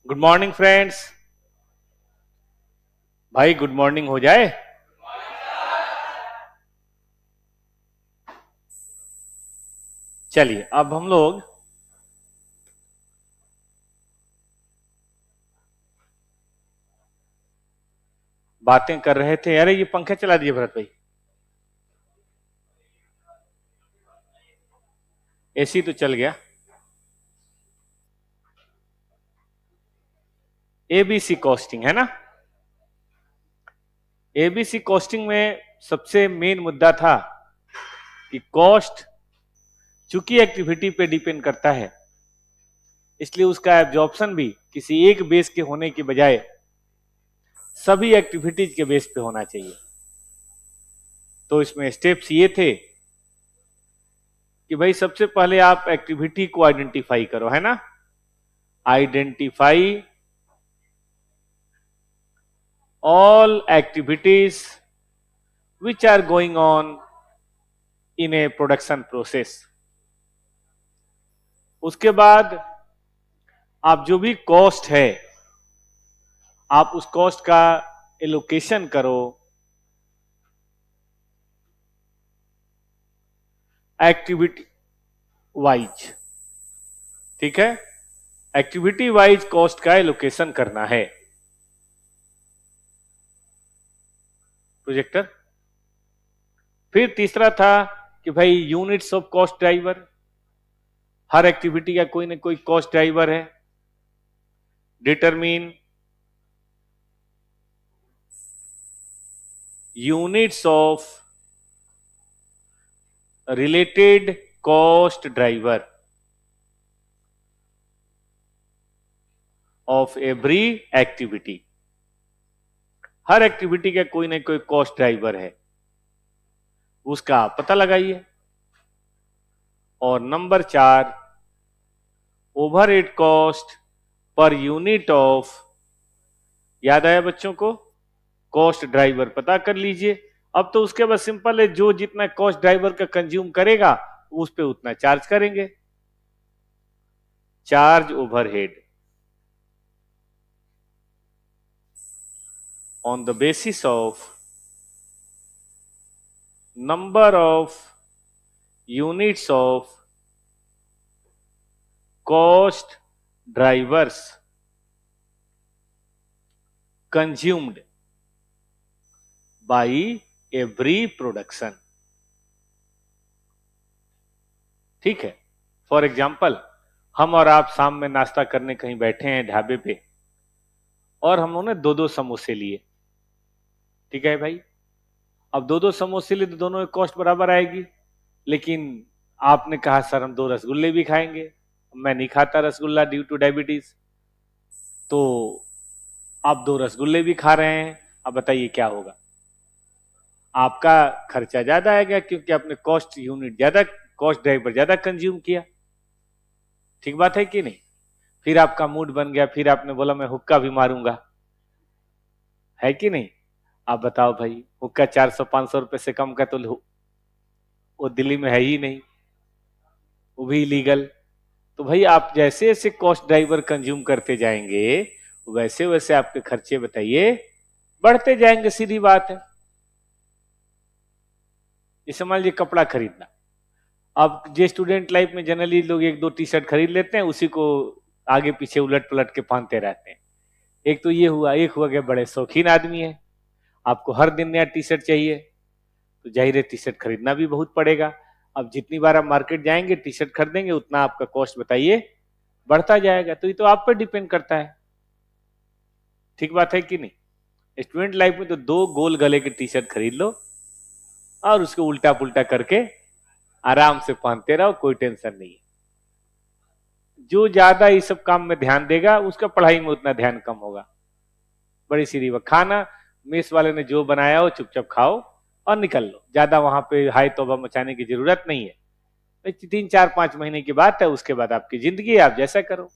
Good morning friends. भाई good morning हो जाए। चलिए अब हम लोग बातें कर रहे थे। अरे ये पंखा चला दिए भरत भाई। एसी तो चल गया। एबीसी कॉस्टिंग है ना। एबीसी कॉस्टिंग में सबसे मेन मुद्दा था कि कॉस्ट चूंकि एक्टिविटी पे डिपेंड करता है, इसलिए उसका एब्जॉर्प्शन भी किसी एक बेस के होने की बजाय सभी एक्टिविटीज के बेस पे होना चाहिए। तो इसमें स्टेप्स ये थे कि भाई सबसे पहले आप एक्टिविटी को आइडेंटिफाई करो, है ना। Identify all activities which are going on in a production process। उसके बाद आप जो भी कॉस्ट है आप उस कॉस्ट का एलोकेशन करो एक्टिविटी वाइज। ठीक है, एक्टिविटी वाइज कॉस्ट का एलोकेशन करना है। प्रोजेक्टर। फिर तीसरा था कि भाई units of cost driver, her activity का कोई ना कोई कॉस्ट ड्राइवर है। Determine units of related cost driver of every activity. Her activity का कोई ना कोई कॉस्ट ड्राइवर है, उसका पता लगाइए। और number 4, overhead cost per unit of, याद आया बच्चों को, कॉस्ट ड्राइवर पता कर लीजिए। अब तो उसके बाद सिंपल है, जो जितना कॉस्ट ड्राइवर का कंज्यूम करेगा उस पे उतना चार्ज करेंगे। Charge overhead on the basis of number of units of cost drivers consumed by every production। ठीक है, फॉर एग्जाम्पल हम और आप शाम में नाश्ता करने कहीं बैठे हैं ढाबे पे और हम लोगों ने दो दो समोसे लिए। ठीक है भाई, अब दो दो समोसे लिए तो दोनों की कॉस्ट बराबर आएगी, लेकिन आपने कहा सर हम 2 रसगुल्ले भी खाएंगे, मैं नहीं खाता रसगुल्ला ड्यू टू डायबिटीज, तो आप 2 रसगुल्ले भी खा रहे हैं। अब बताइए क्या होगा। आपका खर्चा ज्यादा आएगा क्योंकि आपने कॉस्ट यूनिट ज्यादा, कॉस्ट ड्राइवर ज्यादा कंज्यूम किया। ठीक बात है कि नहीं। फिर आपका मूड बन गया, फिर आपने बोला मैं हुक्का भी मारूंगा, है कि नहीं। आप बताओ भाई, हुक्का 400-500 रुपए से कम का तो वो दिल्ली में है ही नहीं, वो भी इलीगल। तो भाई आप जैसे जैसे कॉस्ट ड्राइवर कंज्यूम करते जाएंगे वैसे वैसे आपके खर्चे बताइए बढ़ते जाएंगे, सीधी बात है। जैसे मान लीजिए कपड़ा खरीदना, अब जो स्टूडेंट लाइफ में जनरली लोग 1-2 टी शर्ट खरीद लेते हैं, उसी को आगे पीछे उलट पलट के पहनते रहते हैं। एक तो ये हुआ, एक हुआ कि बड़े शौकीन आदमी है, आपको हर दिन नया टी शर्ट चाहिए, तो जाहिर है टी शर्ट खरीदना भी बहुत पड़ेगा। अब जितनी बार आप मार्केट जाएंगे टी शर्ट खरीदेंगे उतना आपका कॉस्ट बताइए बढ़ता जाएगा। तो ये तो आप पर डिपेंड करता है। ठीक बात है कि नहीं। स्टूडेंट लाइफ में तो 2 गोल गले के टी शर्ट खरीद लो और उसको उल्टा पुल्टा करके आराम से पहनते रहो, कोई टेंशन नहीं है। जो ज्यादा इस सब काम में ध्यान देगा उसका पढ़ाई में उतना ध्यान कम होगा। बड़ी सीधी बात, खाना मेस वाले ने जो बनाया हो चुपचाप खाओ और निकल लो, ज्यादा वहां पे हाई तौबा मचाने की जरूरत नहीं है। 3-4-5 महीने की बात है, उसके बाद आपकी जिंदगी आप जैसा करो।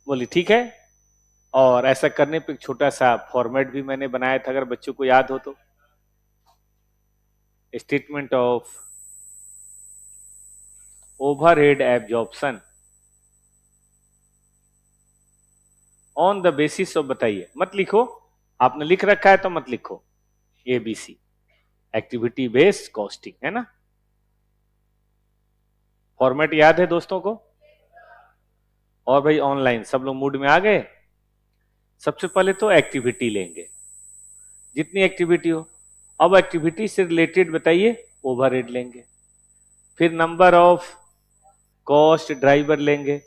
बोली ठीक है। और ऐसा करने पे एक छोटा सा फॉर्मेट भी मैंने बनाया था, अगर बच्चों को याद हो तो। Statement of overhead absorption on the basis of, बताइए, मत लिखो, आपने लिख रखा है तो मत लिखो, एबीसी, एक्टिविटी बेस्ड कॉस्टिंग, है ना। फॉर्मेट याद है दोस्तों को? और भाई ऑनलाइन सब लोग मूड में आ गए? सबसे पहले तो एक्टिविटी लेंगे, जितनी एक्टिविटी हो। अब एक्टिविटी से रिलेटेड बताइए, ओवरहेड लेंगे, फिर नंबर ऑफ कॉस्ट ड्राइवर लेंगे,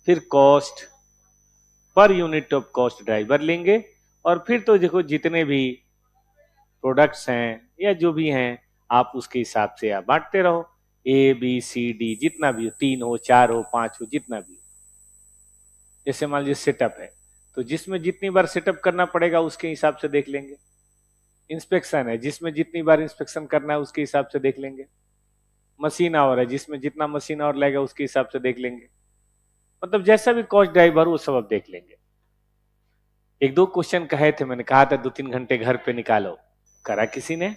फिर cost per unit of cost driver लेंगे, और फिर तो देखो जितने भी प्रोडक्ट्स हैं या जो भी हैं, आप उसके हिसाब से आप बांटते रहो, ए बी सी डी, जितना भी हो, 3 हो 4 हो 5 हो, जितना भी हो। जैसे मान लीजिए सेटअप है, तो जिसमें जितनी बार सेटअप करना पड़ेगा उसके हिसाब से देख लेंगे। इंस्पेक्शन है, जिसमें जितनी बार इंस्पेक्शन करना है उसके हिसाब से देख लेंगे। मशीन आवर है, जिसमें जितना मशीन आवर लगेगा उसके हिसाब से देख लेंगे। मतलब जैसा भी कॉस्ट ड्राइवर वो सब अब देख लेंगे। एक दो क्वेश्चन कहे थे, मैंने कहा था 2-3 घंटे घर पे निकालो, करा किसी ने?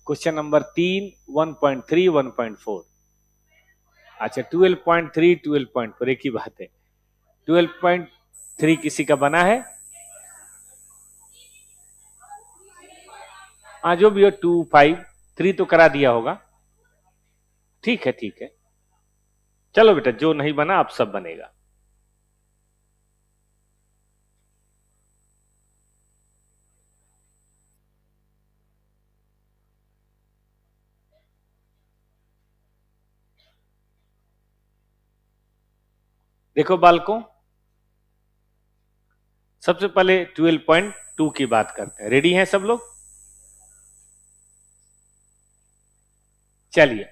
Question number 3, 1.3, 1.4। अच्छा 12.3, 12.4 एक ही बात है। 12.3 किसी का बना है? हाँ जो भी हो, 2, 5, 3 तो करा दिया होगा। ठीक है ठीक है, चलो बेटा, जो नहीं बना अब सब बनेगा। देखो बालकों, सबसे पहले 12.2 की बात करते हैं। रेडी हैं सब लोग? चलिए,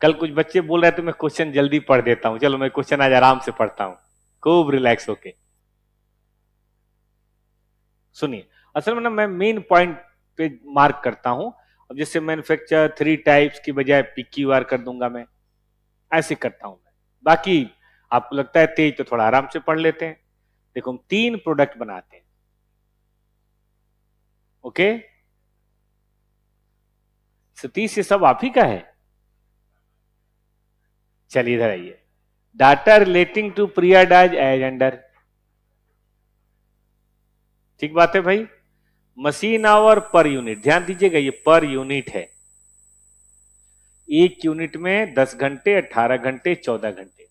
कल कुछ बच्चे बोल रहे थे मैं क्वेश्चन जल्दी पढ़ देता हूं, चलो मैं क्वेश्चन आज आराम से पढ़ता हूं, खूब रिलैक्स होके सुनिए। असल में ना मैं मेन पॉइंट पे मार्क करता हूं। अब जैसे मैन्युफैक्चर 3 टाइप्स की बजाय PQR कर दूंगा, मैं ऐसे करता हूं मैं। बाकी आपको लगता है तेज तो थोड़ा आराम से पढ़ लेते हैं। देखो हम 3 प्रोडक्ट बनाते हैं, ओके। सतीश ये सब आप ही का है? चलिए इधर आइए। Data relating to periodise as under, ठीक बात है भाई। मशीन आवर पर यूनिट, ध्यान दीजिएगा ये पर यूनिट है। एक यूनिट में 10 घंटे, 18 घंटे, 14 घंटे।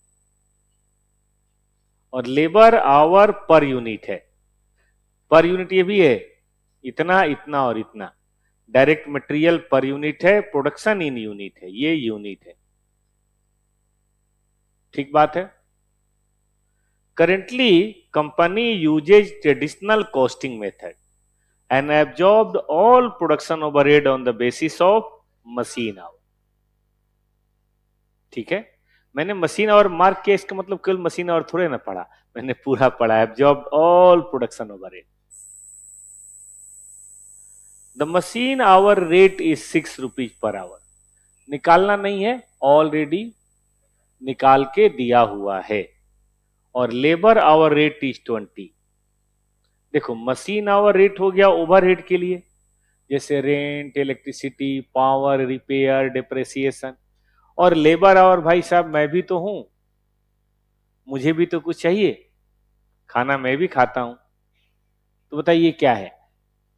और लेबर आवर पर यूनिट है। पर यूनिट ये भी है, इतना इतना और इतना। डायरेक्ट मटेरियल पर यूनिट है, प्रोडक्शन इन यूनिट है, ये यूनिट है, ठीक बात है। Currently company uses traditional costing method and absorbed all production overhead on the basis of machine hour, ठीक है। मैंने मशीन आवर मार्क किया, इसका मतलब केवल मशीन आवर थोड़े ना पढ़ा, मैंने पूरा पढ़ा, absorb all production overhead. The machine hour rate is 6 rupees per hour, निकालना नहीं है, ऑलरेडी निकाल के दिया हुआ है। और लेबर आवर रेट इज 20। देखो मशीन आवर रेट हो गया ओवरहेड के लिए, जैसे rent, electricity, power, repair, depreciation. और लेबर आवर भाई साहब मैं भी तो हूं, मुझे भी तो कुछ चाहिए, खाना मैं भी खाता हूं। तो बताइए क्या है?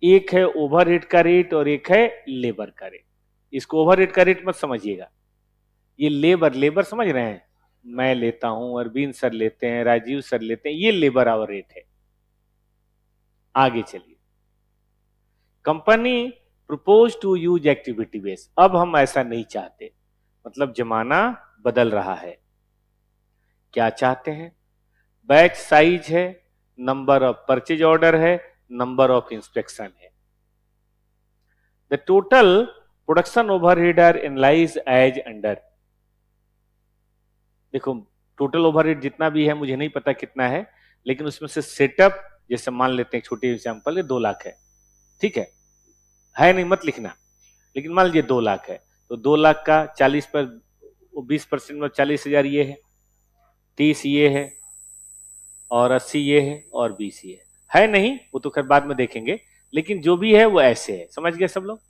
एक है ओवरहेड का रेट और एक है लेबर का रेट। इसको ओवरहेड का रेट मत समझिएगा, ये लेबर, लेबर समझ रहे हैं, मैं लेता हूं, अरविंद सर लेते हैं, राजीव सर लेते हैं, ये लेबर आवर रेट है। आगे चलिए। Company propose to use activity base, अब हम ऐसा नहीं चाहते, मतलब जमाना बदल रहा है। क्या चाहते हैं? बैच साइज है, नंबर ऑफ परचेज ऑर्डर है, नंबर ऑफ इंस्पेक्शन है। The total production overhead are analyse as under. देखो टोटल ओवरहेड जितना भी है मुझे नहीं पता कितना है, लेकिन उसमें से सेटअप, जैसे मान लेते हैं छोटी एग्जांपल, 2 लाख है, ठीक है नहीं मत लिखना, लेकिन मान लीजिए 2 लाख है, तो 2 लाख का 40 पर 20% में 40,000 ये है, 30 ये है, और 80 ये है, और 20 ये है नहीं, वो तो खैर बाद में देखेंगे, लेकिन जो भी है वो ऐसे है, समझ गए सब लोग।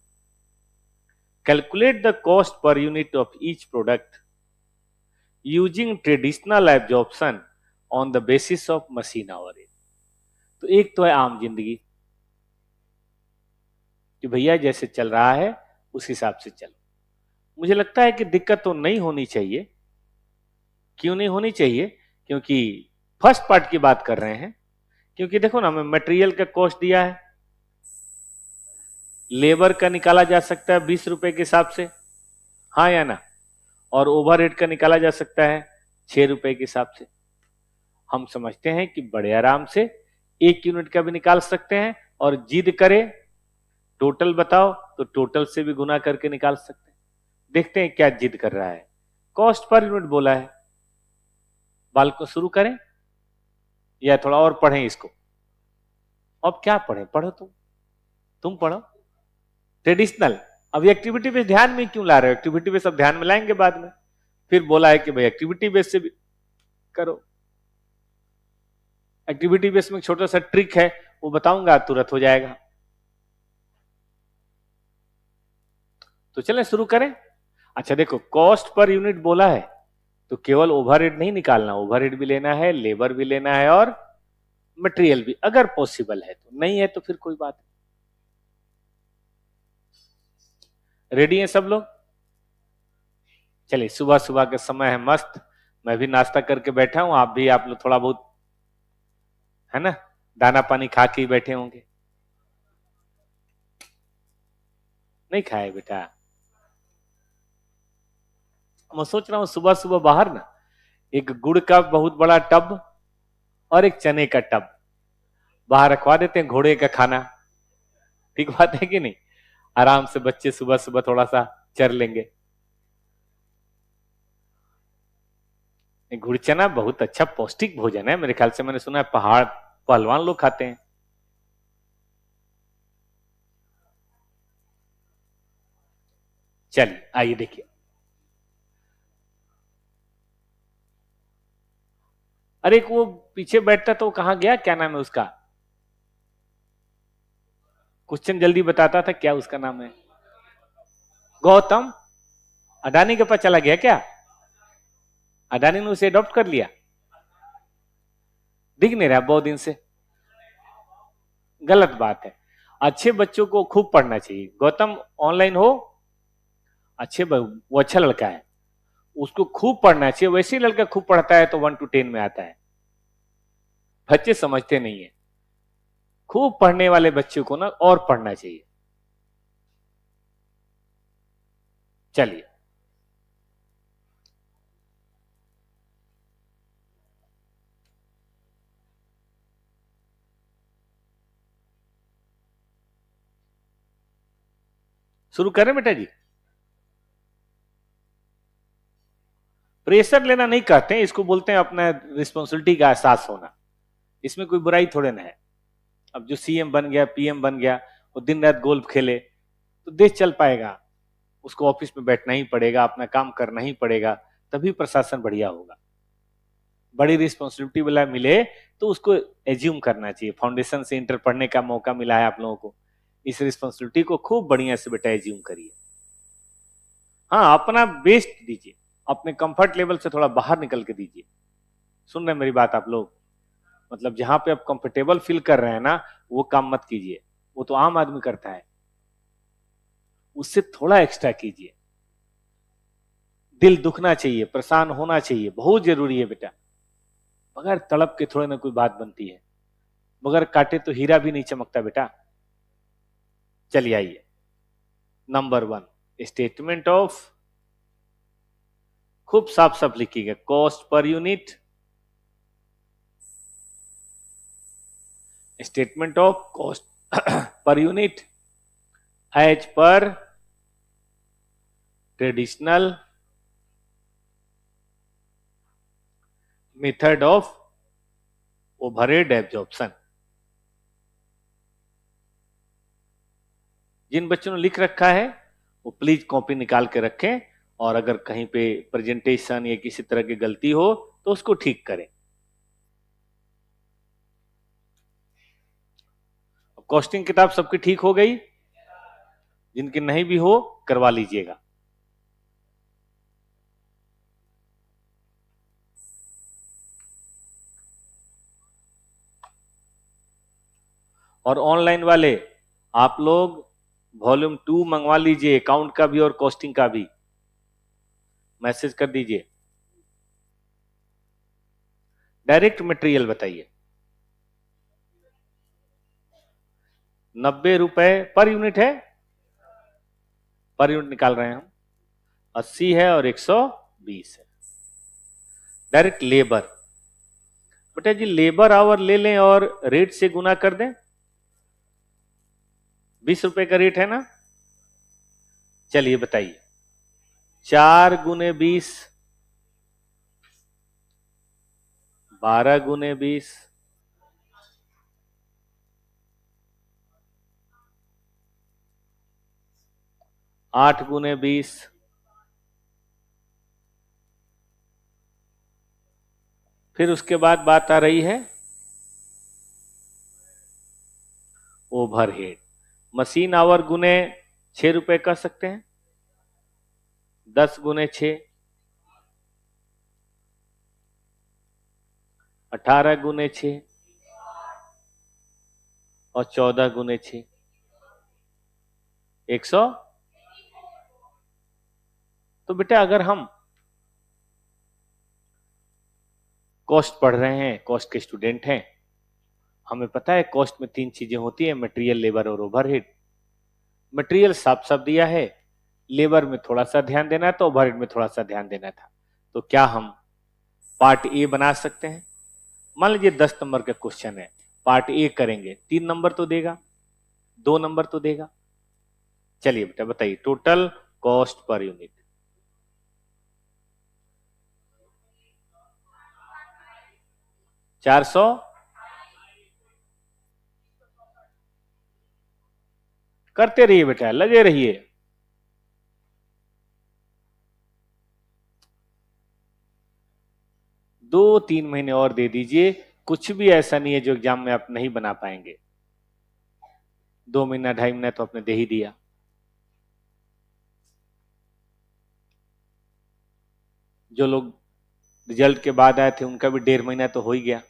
Calculate the cost per unit of each product using traditional absorption on the basis of machine our. तो एक तो है आम जिंदगी कि भैया जैसे चल रहा है उस हिसाब से चलो। मुझे लगता है कि दिक्कत तो नहीं होनी चाहिए। क्यों नहीं होनी चाहिए? क्योंकि फर्स्ट पार्ट की बात कर रहे हैं। क्योंकि देखो ना, हमें मटेरियल का कॉस्ट दिया है, लेबर का निकाला जा सकता है 20 रुपए के हिसाब से, हाँ या ना, और ओवरहेड का निकाला जा सकता है 6 रुपए के हिसाब से। हम समझते हैं कि बड़े आराम से 1 यूनिट का भी निकाल सकते हैं, और जिद करे टोटल बताओ तो टोटल से भी गुना करके निकाल सकते हैं। देखते हैं क्या जिद कर रहा है। कॉस्ट पर यूनिट बोला है, बाल को शुरू करें या थोड़ा और पढ़ें इसको? अब क्या पढ़ें? पढ़ो तुम पढ़ो ट्रेडिशनल। अभी एक्टिविटी बेस ध्यान में क्यों ला रहे हो? एक्टिविटी बेस अब ध्यान में लाएंगे बाद में। फिर बोला है कि भाई एक्टिविटी बेस से भी करो। एक्टिविटी बेस में छोटा सा ट्रिक है, वो बताऊंगा, तुरंत हो जाएगा। तो चलें शुरू करें। अच्छा देखो, कॉस्ट पर यूनिट बोला है तो केवल ओवरहेड नहीं निकालना, ओवरहेड भी लेना है, लेबर भी लेना है, और मटेरियल भी, अगर पॉसिबल है तो। नहीं है तो फिर कोई बात नहीं। रेडी हैं सब लोग? चलिए, सुबह सुबह का समय है मस्त, मैं भी नाश्ता करके बैठा हूं, आप लोग थोड़ा बहुत, है ना, दाना पानी खा के ही बैठे होंगे। नहीं खाए बेटा? मैं सोच रहा हूं सुबह सुबह बाहर ना एक गुड़ का बहुत बड़ा टब और एक चने का टब बाहर रखवा देते हैं, घोड़े का खाना। ठीक बात है कि नहीं? आराम से बच्चे सुबह सुबह थोड़ा सा चर लेंगे। गुड़ चना बहुत अच्छा पौष्टिक भोजन है, मेरे ख्याल से मैंने सुना है पहाड़ पहलवान लोग खाते हैं। चलिए आइए देखिए। अरे एक वो पीछे बैठता तो कहां गया, क्या नाम है उसका? क्वेश्चन जल्दी बताता था, क्या उसका नाम है? गौतम। अडानी के पास चला गया क्या? अडानी ने उसे अडॉप्ट कर लिया? दिख नहीं रहा बहुत दिन से। गलत बात है। अच्छे बच्चों को खूब पढ़ना चाहिए। गौतम ऑनलाइन हो, वो अच्छा लड़का है, उसको खूब पढ़ना चाहिए। वैसे ही लड़का खूब पढ़ता है तो 1 to 10 में आता है। बच्चे समझते नहीं है। खूब पढ़ने वाले बच्चों को ना और पढ़ना चाहिए। चलिए शुरू करें बेटा जी। प्रेशर लेना नहीं कहते हैं इसको, बोलते हैं अपना रिस्पॉन्सिबिलिटी का एहसास होना। इसमें कोई बुराई थोड़े ना है। अब जो सीएम बन गया, पीएम बन गया, वो दिन रात गोल्फ खेले तो देश चल पाएगा? उसको ऑफिस में बैठना ही पड़ेगा, अपना काम करना ही पड़ेगा, तभी प्रशासन बढ़िया होगा। बड़ी रिस्पॉन्सिबिलिटी वाला मिले तो उसको एज्यूम करना चाहिए। फाउंडेशन से इंटर पढ़ने का मौका मिला है आप लोगों को, इस रिस्पॉन्सिबिलिटी को खूब बढ़िया से बेटा एज्यूम करिए। हाँ, अपना बेस्ट दीजिए, अपने कंफर्ट लेवल से थोड़ा बाहर निकल के दीजिए। सुन रहे मेरी बात आप लोग? मतलब जहां पे आप कंफर्टेबल फील कर रहे हैं ना, वो काम मत कीजिए, वो तो आम आदमी करता है। उससे थोड़ा एक्स्ट्रा कीजिए। दिल दुखना चाहिए, परेशान होना चाहिए, बहुत जरूरी है बेटा। बगैर तड़प के थोड़े ना कोई बात बनती है। बगैर काटे तो हीरा भी नहीं चमकता बेटा। चलिए आइए, नंबर 1, स्टेटमेंट ऑफ, खूब साफ साफ लिखिएगा, cost per unit. Statement of cost per unit as per traditional method of overhead absorption. जिन बच्चों ने लिख रखा है वो प्लीज कॉपी निकाल के रखें, और अगर कहीं पे प्रेजेंटेशन या किसी तरह की गलती हो तो उसको ठीक करें। कॉस्टिंग किताब सबकी ठीक हो गई? जिनकी नहीं भी हो करवा लीजिएगा। और ऑनलाइन वाले आप लोग वॉल्यूम 2 मंगवा लीजिए, अकाउंट का भी और कॉस्टिंग का भी, मैसेज कर दीजिए। डायरेक्ट मटेरियल बताइए। 90 रुपए पर यूनिट है, पर यूनिट निकाल रहे हैं हम। 80 है और 120 है। डायरेक्ट लेबर, बेटा जी लेबर आवर ले लें और रेट से गुना कर दें। 20 रुपए का रेट है ना, चलिए बताइए। 4 गुने 20, 12 गुने 20, 8 गुने 20, फिर उसके बाद बात आ रही है ओवरहेड। मशीन आवर गुने 6 रुपए कर सकते हैं, 10 गुने 6, 18 गुने 6 और 14 गुने 6, 100। तो बेटा अगर हम कॉस्ट पढ़ रहे हैं, कॉस्ट के स्टूडेंट हैं, हमें पता है कॉस्ट में 3 चीजें होती है, मटेरियल, लेबर और ओवरहेड। मटेरियल साफ साफ दिया है, लेबर में थोड़ा सा ध्यान देना था, ओवरहेड में थोड़ा सा ध्यान देना था। तो क्या हम पार्ट ए बना सकते हैं? मान लीजिए 10 नंबर का क्वेश्चन है, पार्ट ए करेंगे, 3 नंबर तो देगा, 2 नंबर तो देगा। चलिए बेटा बताइए टोटल कॉस्ट पर यूनिट। चार सौ, करते रहिए बेटा, लगे रहिए। दो 3 महीने और दे दीजिए, कुछ भी ऐसा नहीं है जो एग्जाम में आप नहीं बना पाएंगे। 2 महीना 2.5 महीना तो आपने दे ही दिया। जो लोग रिजल्ट के बाद आए थे उनका भी 1.5 महीना तो हो ही गया।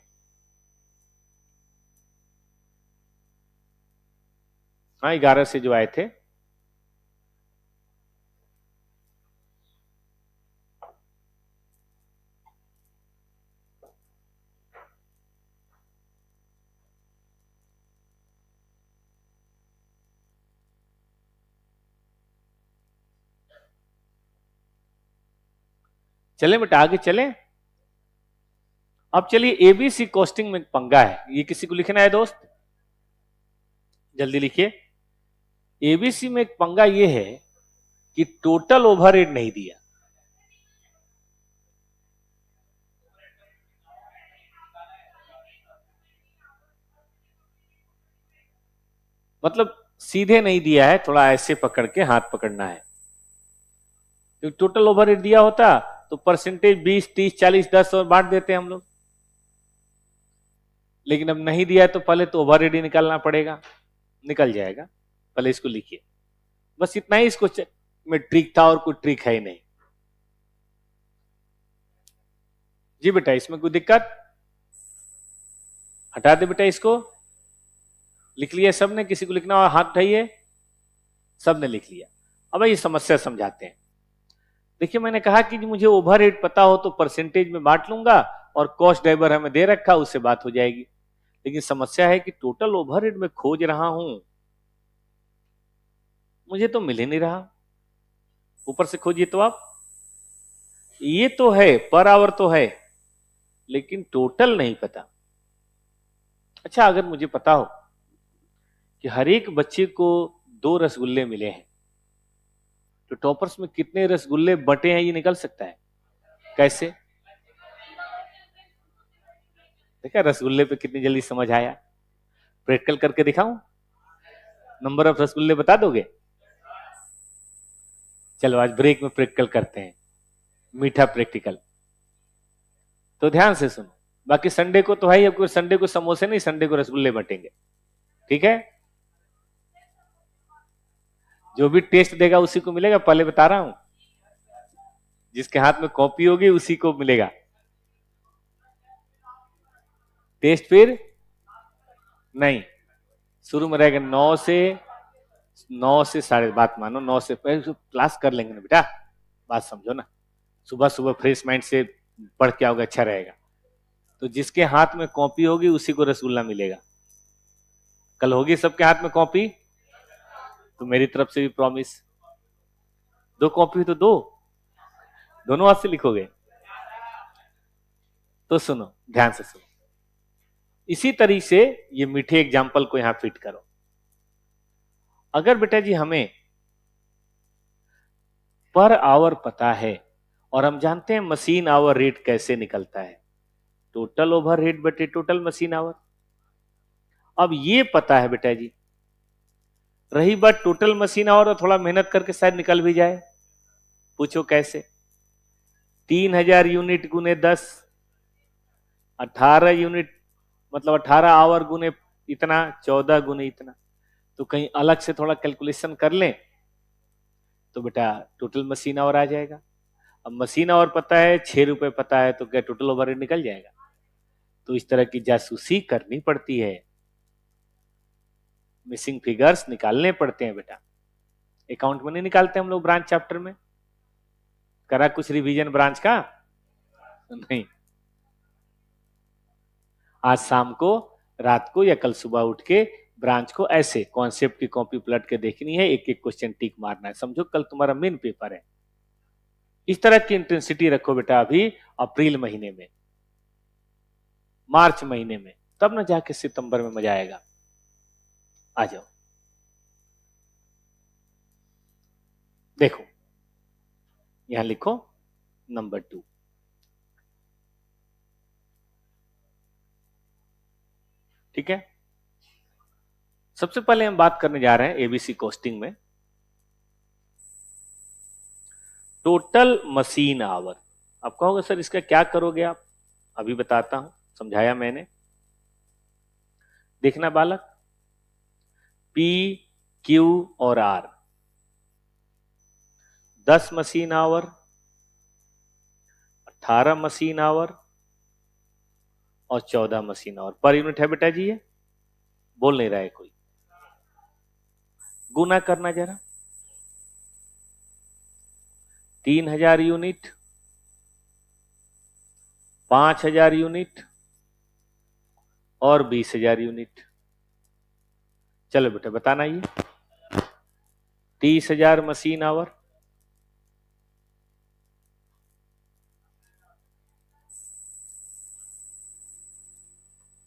हाँ 11 से जो आए थे। चले बेटा आगे चले। अब चलिए एबीसी कॉस्टिंग में पंगा है, ये किसी को लिखना है दोस्त? जल्दी लिखिए। एबीसी में एक पंगा ये है कि टोटल ओवरहेड नहीं दिया। मतलब सीधे नहीं दिया है, थोड़ा ऐसे पकड़ के हाथ पकड़ना है। तो टोटल ओवरहेड दिया होता तो परसेंटेज 20, 30, 40, 10 और बांट देते हम लोग। लेकिन अब नहीं दिया है तो पहले तो ओवरहेड ही निकालना पड़ेगा, निकल जाएगा। पहले इसको लिखिए, बस इतना ही इसको में ट्रिक था और कोई ट्रिक है ही नहीं। जी बेटा इसमें कोई दिक्कत? हटा दे बेटा इसको। लिख लिया सबने? किसी को लिखना हो हाथ उठाइए। सबने लिख लिया। अब ये समस्या समझाते हैं। देखिए मैंने कहा कि मुझे ओवरहेड पता हो तो परसेंटेज में बांट लूंगा और कॉस्ट ड्राइवर हमें दे रखा, उससे बात हो जाएगी। लेकिन समस्या है कि टोटल ओवरहेड में खोज रहा हूं, मुझे तो मिल ही नहीं रहा। ऊपर से खोजिए तो आप, ये तो है पर आवर तो है, लेकिन टोटल नहीं पता। अच्छा अगर मुझे पता हो कि हर एक बच्चे को 2 रसगुल्ले मिले हैं तो टॉपर्स में कितने रसगुल्ले बटे हैं ये निकल सकता है। कैसे? देखा रसगुल्ले पे कितनी जल्दी समझ आया। प्रैक्टिकल करके दिखाऊं? नंबर ऑफ रसगुल्ले बता दोगे? चलो आज ब्रेक में प्रैक्टिकल करते हैं, मीठा प्रैक्टिकल। तो ध्यान से सुनो, बाकी संडे को तो है ही, अब संडे को समोसे नहीं, संडे को रसगुल्ले बटेंगे, ठीक है? जो भी टेस्ट देगा उसी को मिलेगा, पहले बता रहा हूं। जिसके हाथ में कॉपी होगी उसी को मिलेगा टेस्ट, फिर नहीं शुरू में रहेगा 9 से साढ़े, बात मानो 9 से पहले क्लास कर लेंगे ना बेटा, बात समझो ना। सुबह सुबह फ्रेश माइंड से पढ़ के आओगे, अच्छा रहेगा। तो जिसके हाथ में कॉपी होगी उसी को रसगुल्ला मिलेगा। कल होगी सबके हाथ में कॉपी, तो मेरी तरफ से भी प्रॉमिस, 2 कॉपी तो दो, दोनों हाथ से लिखोगे। तो सुनो, ध्यान से सुनो, इसी तरीके से ये मीठे एग्जाम्पल को यहां फिट करो। अगर बेटा जी हमें पर आवर पता है और हम जानते हैं मशीन आवर रेट कैसे निकलता है, टोटल ओवर हेड बटे टोटल मशीन आवर। अब ये पता है बेटा जी, रही बात टोटल मशीन आवर, तो थोड़ा मेहनत करके शायद निकल भी जाए। पूछो कैसे? 3000 यूनिट गुने 10, 18 यूनिट, मतलब 18 आवर गुने इतना, 14 गुने इतना। तो कहीं अलग से थोड़ा कैलकुलेशन कर लें तो बेटा टोटल मशीन आवर आ जाएगा। अब मशीन आवर पता है, 6 रुपए पता है, तो क्या टोटल ओवरहेड निकल जाएगा? तो इस तरह की जासूसी करनी पड़ती है, मिसिंग फिगर्स निकालने पड़ते हैं बेटा। अकाउंट में नहीं निकालते हम लोग ब्रांच चैप्टर में। करा कुछ रिवीजन ब्रांच का? नहीं। आज शाम को, रात को या कल सुबह उठ के ब्रांच को ऐसे कॉन्सेप्ट की कॉपी पलट के देखनी है, एक एक क्वेश्चन टिक मारना है। समझो कल तुम्हारा मेन पेपर है। इस तरह की इंटेंसिटी रखो बेटा अभी अप्रैल महीने में, मार्च महीने में, तब ना जाके सितंबर में मजा आएगा। आ जाओ, देखो यहां लिखो नंबर 2। ठीक है, सबसे पहले हम बात करने जा रहे हैं एबीसी कॉस्टिंग में टोटल मशीन आवर। आप कहोगे सर इसका क्या करोगे आप? अभी बताता हूं, समझाया मैंने। देखना बालक, पी, क्यू और R 10 machine hour, 18 machine hour और 14 मशीन आवर पर यूनिट है बेटा जी। ये बोल नहीं रहा है कोई। गुना करना जरा, 3000 यूनिट, 5000 यूनिट और 20,000 यूनिट। चलो बेटा बताना, ये 30,000 machine our,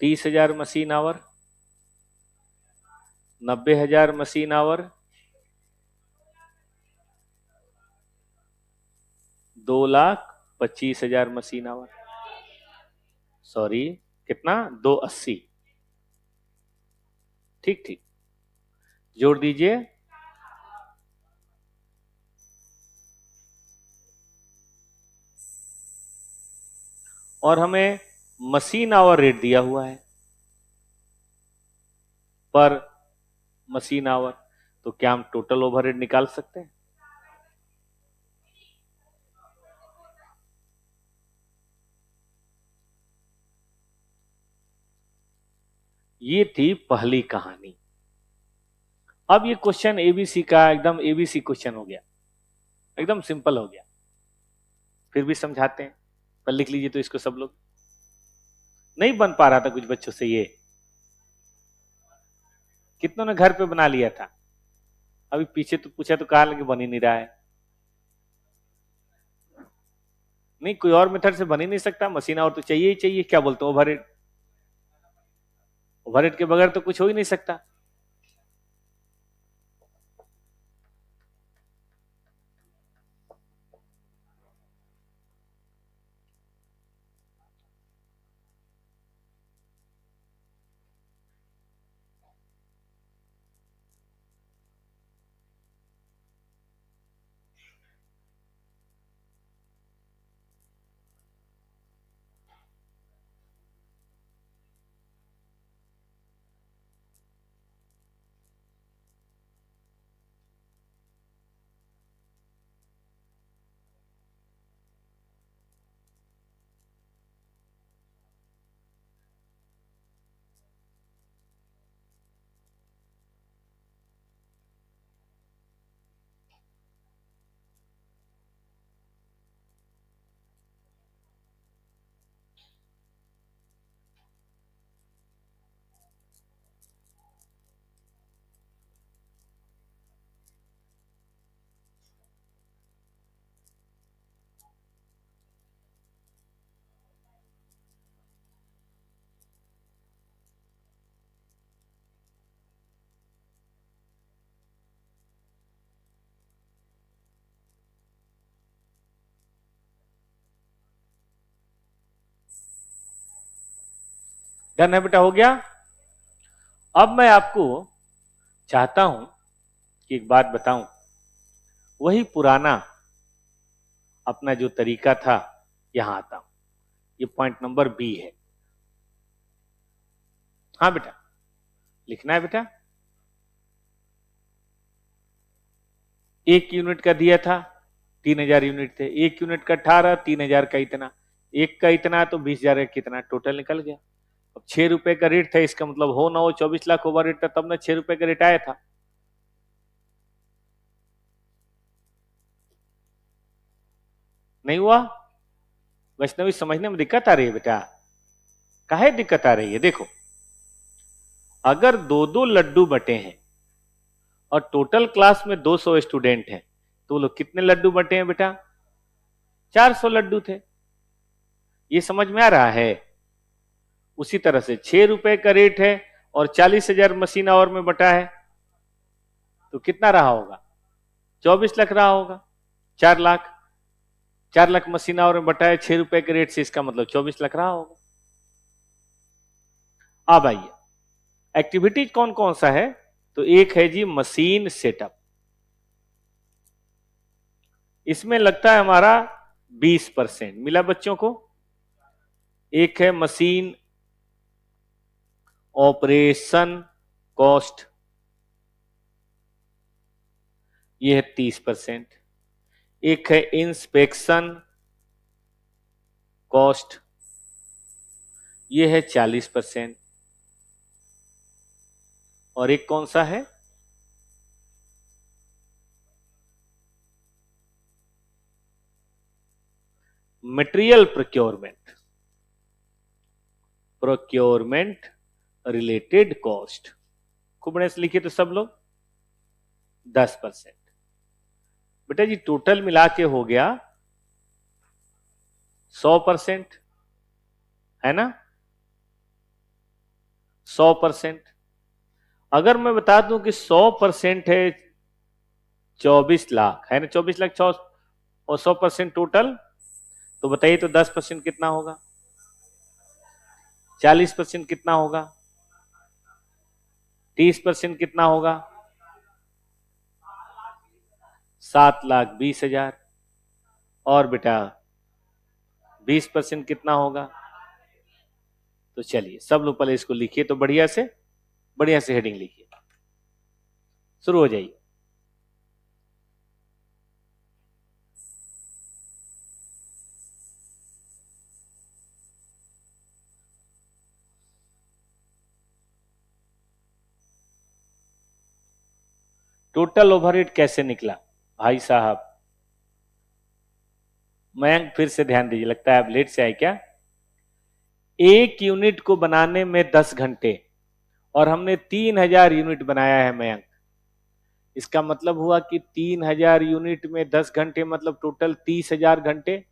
30,000 machine our, 90,000 machine our, 2,25,000 machine our. Sorry, कितना? 280। ठीक ठीक, जोड़ दीजिए। और हमें मशीन आवर रेट दिया हुआ है पर मशीन आवर, तो क्या हम टोटल ओवरहेड निकाल सकते हैं? ये थी पहली कहानी। अब ये क्वेश्चन एबीसी का एकदम एबीसी क्वेश्चन हो गया, एकदम सिंपल हो गया। फिर भी समझाते हैं, पर लिख लीजिए तो इसको सब लोग। नहीं बन पा रहा था कुछ बच्चों से ये, कितनों ने घर पे बना लिया था? अभी पीछे तो पूछा तो कहा लगे बन ही नहीं रहा है। नहीं, कोई और मेथड से बन ही नहीं सकता, मशीन आवर तो चाहिए ही चाहिए। क्या बोलते हो? ओवरहेड, ओवरहेड के बगैर तो कुछ हो ही नहीं सकता। डन है बेटा, हो गया। अब मैं आपको चाहता हूं कि एक बात बताऊं, वही पुराना अपना जो तरीका था, यहां आता हूं। ये पॉइंट नंबर बी है। हाँ बेटा, लिखना है बेटा। 1 यूनिट का दिया था, 3000 यूनिट थे। 1 यूनिट का 18, 3000 का इतना, एक का इतना, तो 20,000 का कितना, टोटल निकल गया। अब 6 रुपए का रेट था, इसका मतलब हो ना हो 24 लाख ओवर रेट था, तब ना 6 रुपए का रेट आया था। नहीं हुआ? वैष्णवी समझने में दिक्कत आ रही है बेटा? काहे दिक्कत आ रही है? देखो, अगर दो दो लड्डू बटे हैं और टोटल क्लास में 200 स्टूडेंट हैं, तो लोग कितने लड्डू बटे हैं बेटा? 400 लड्डू थे। ये समझ में आ रहा है? उसी तरह से 6 रुपए का रेट है और 40,000 मशीन आवर में बटा है, तो कितना रहा होगा? 24 लाख रहा होगा। 4 लाख, 4 लाख मशीन आवर में बटा है 6 रुपए के रेट से, इसका मतलब 24 लाख रहा होगा। अब आइए, एक्टिविटीज कौन कौन सा है? तो एक है जी मशीन सेटअप, इसमें लगता है हमारा 20% मिला बच्चों को। एक है मशीन ऑपरेशन कॉस्ट, ये है 30%। एक है इंस्पेक्शन कॉस्ट, ये है 40%। और एक कौन सा है? Material procurement, procurement related cost. खूब बढ़िया से लिखिए तो सब लोग 10%। बेटा जी टोटल मिला के हो गया 100%, है ना? 100%। अगर मैं बता दूं कि 100% है 24 लाख, है ना? 24 लाख और 100% टोटल, तो बताइए तो 10% कितना होगा? 40% कितना होगा? 30% कितना होगा? 7,20,000। और बेटा 20% कितना होगा? तो चलिए सब लोग पहले इसको लिखिए तो बढ़िया से हेडिंग लिखिए, शुरू हो जाइए। टोटल ओवरहेड कैसे निकला भाई साहब? मयंक फिर से ध्यान दीजिए, लगता है आप लेट से आए क्या? 1 यूनिट को बनाने में 10 घंटे और हमने 3,000 यूनिट बनाया है मयंक। इसका मतलब हुआ कि 3,000 यूनिट में 10 घंटे, मतलब टोटल 30,000 घंटे।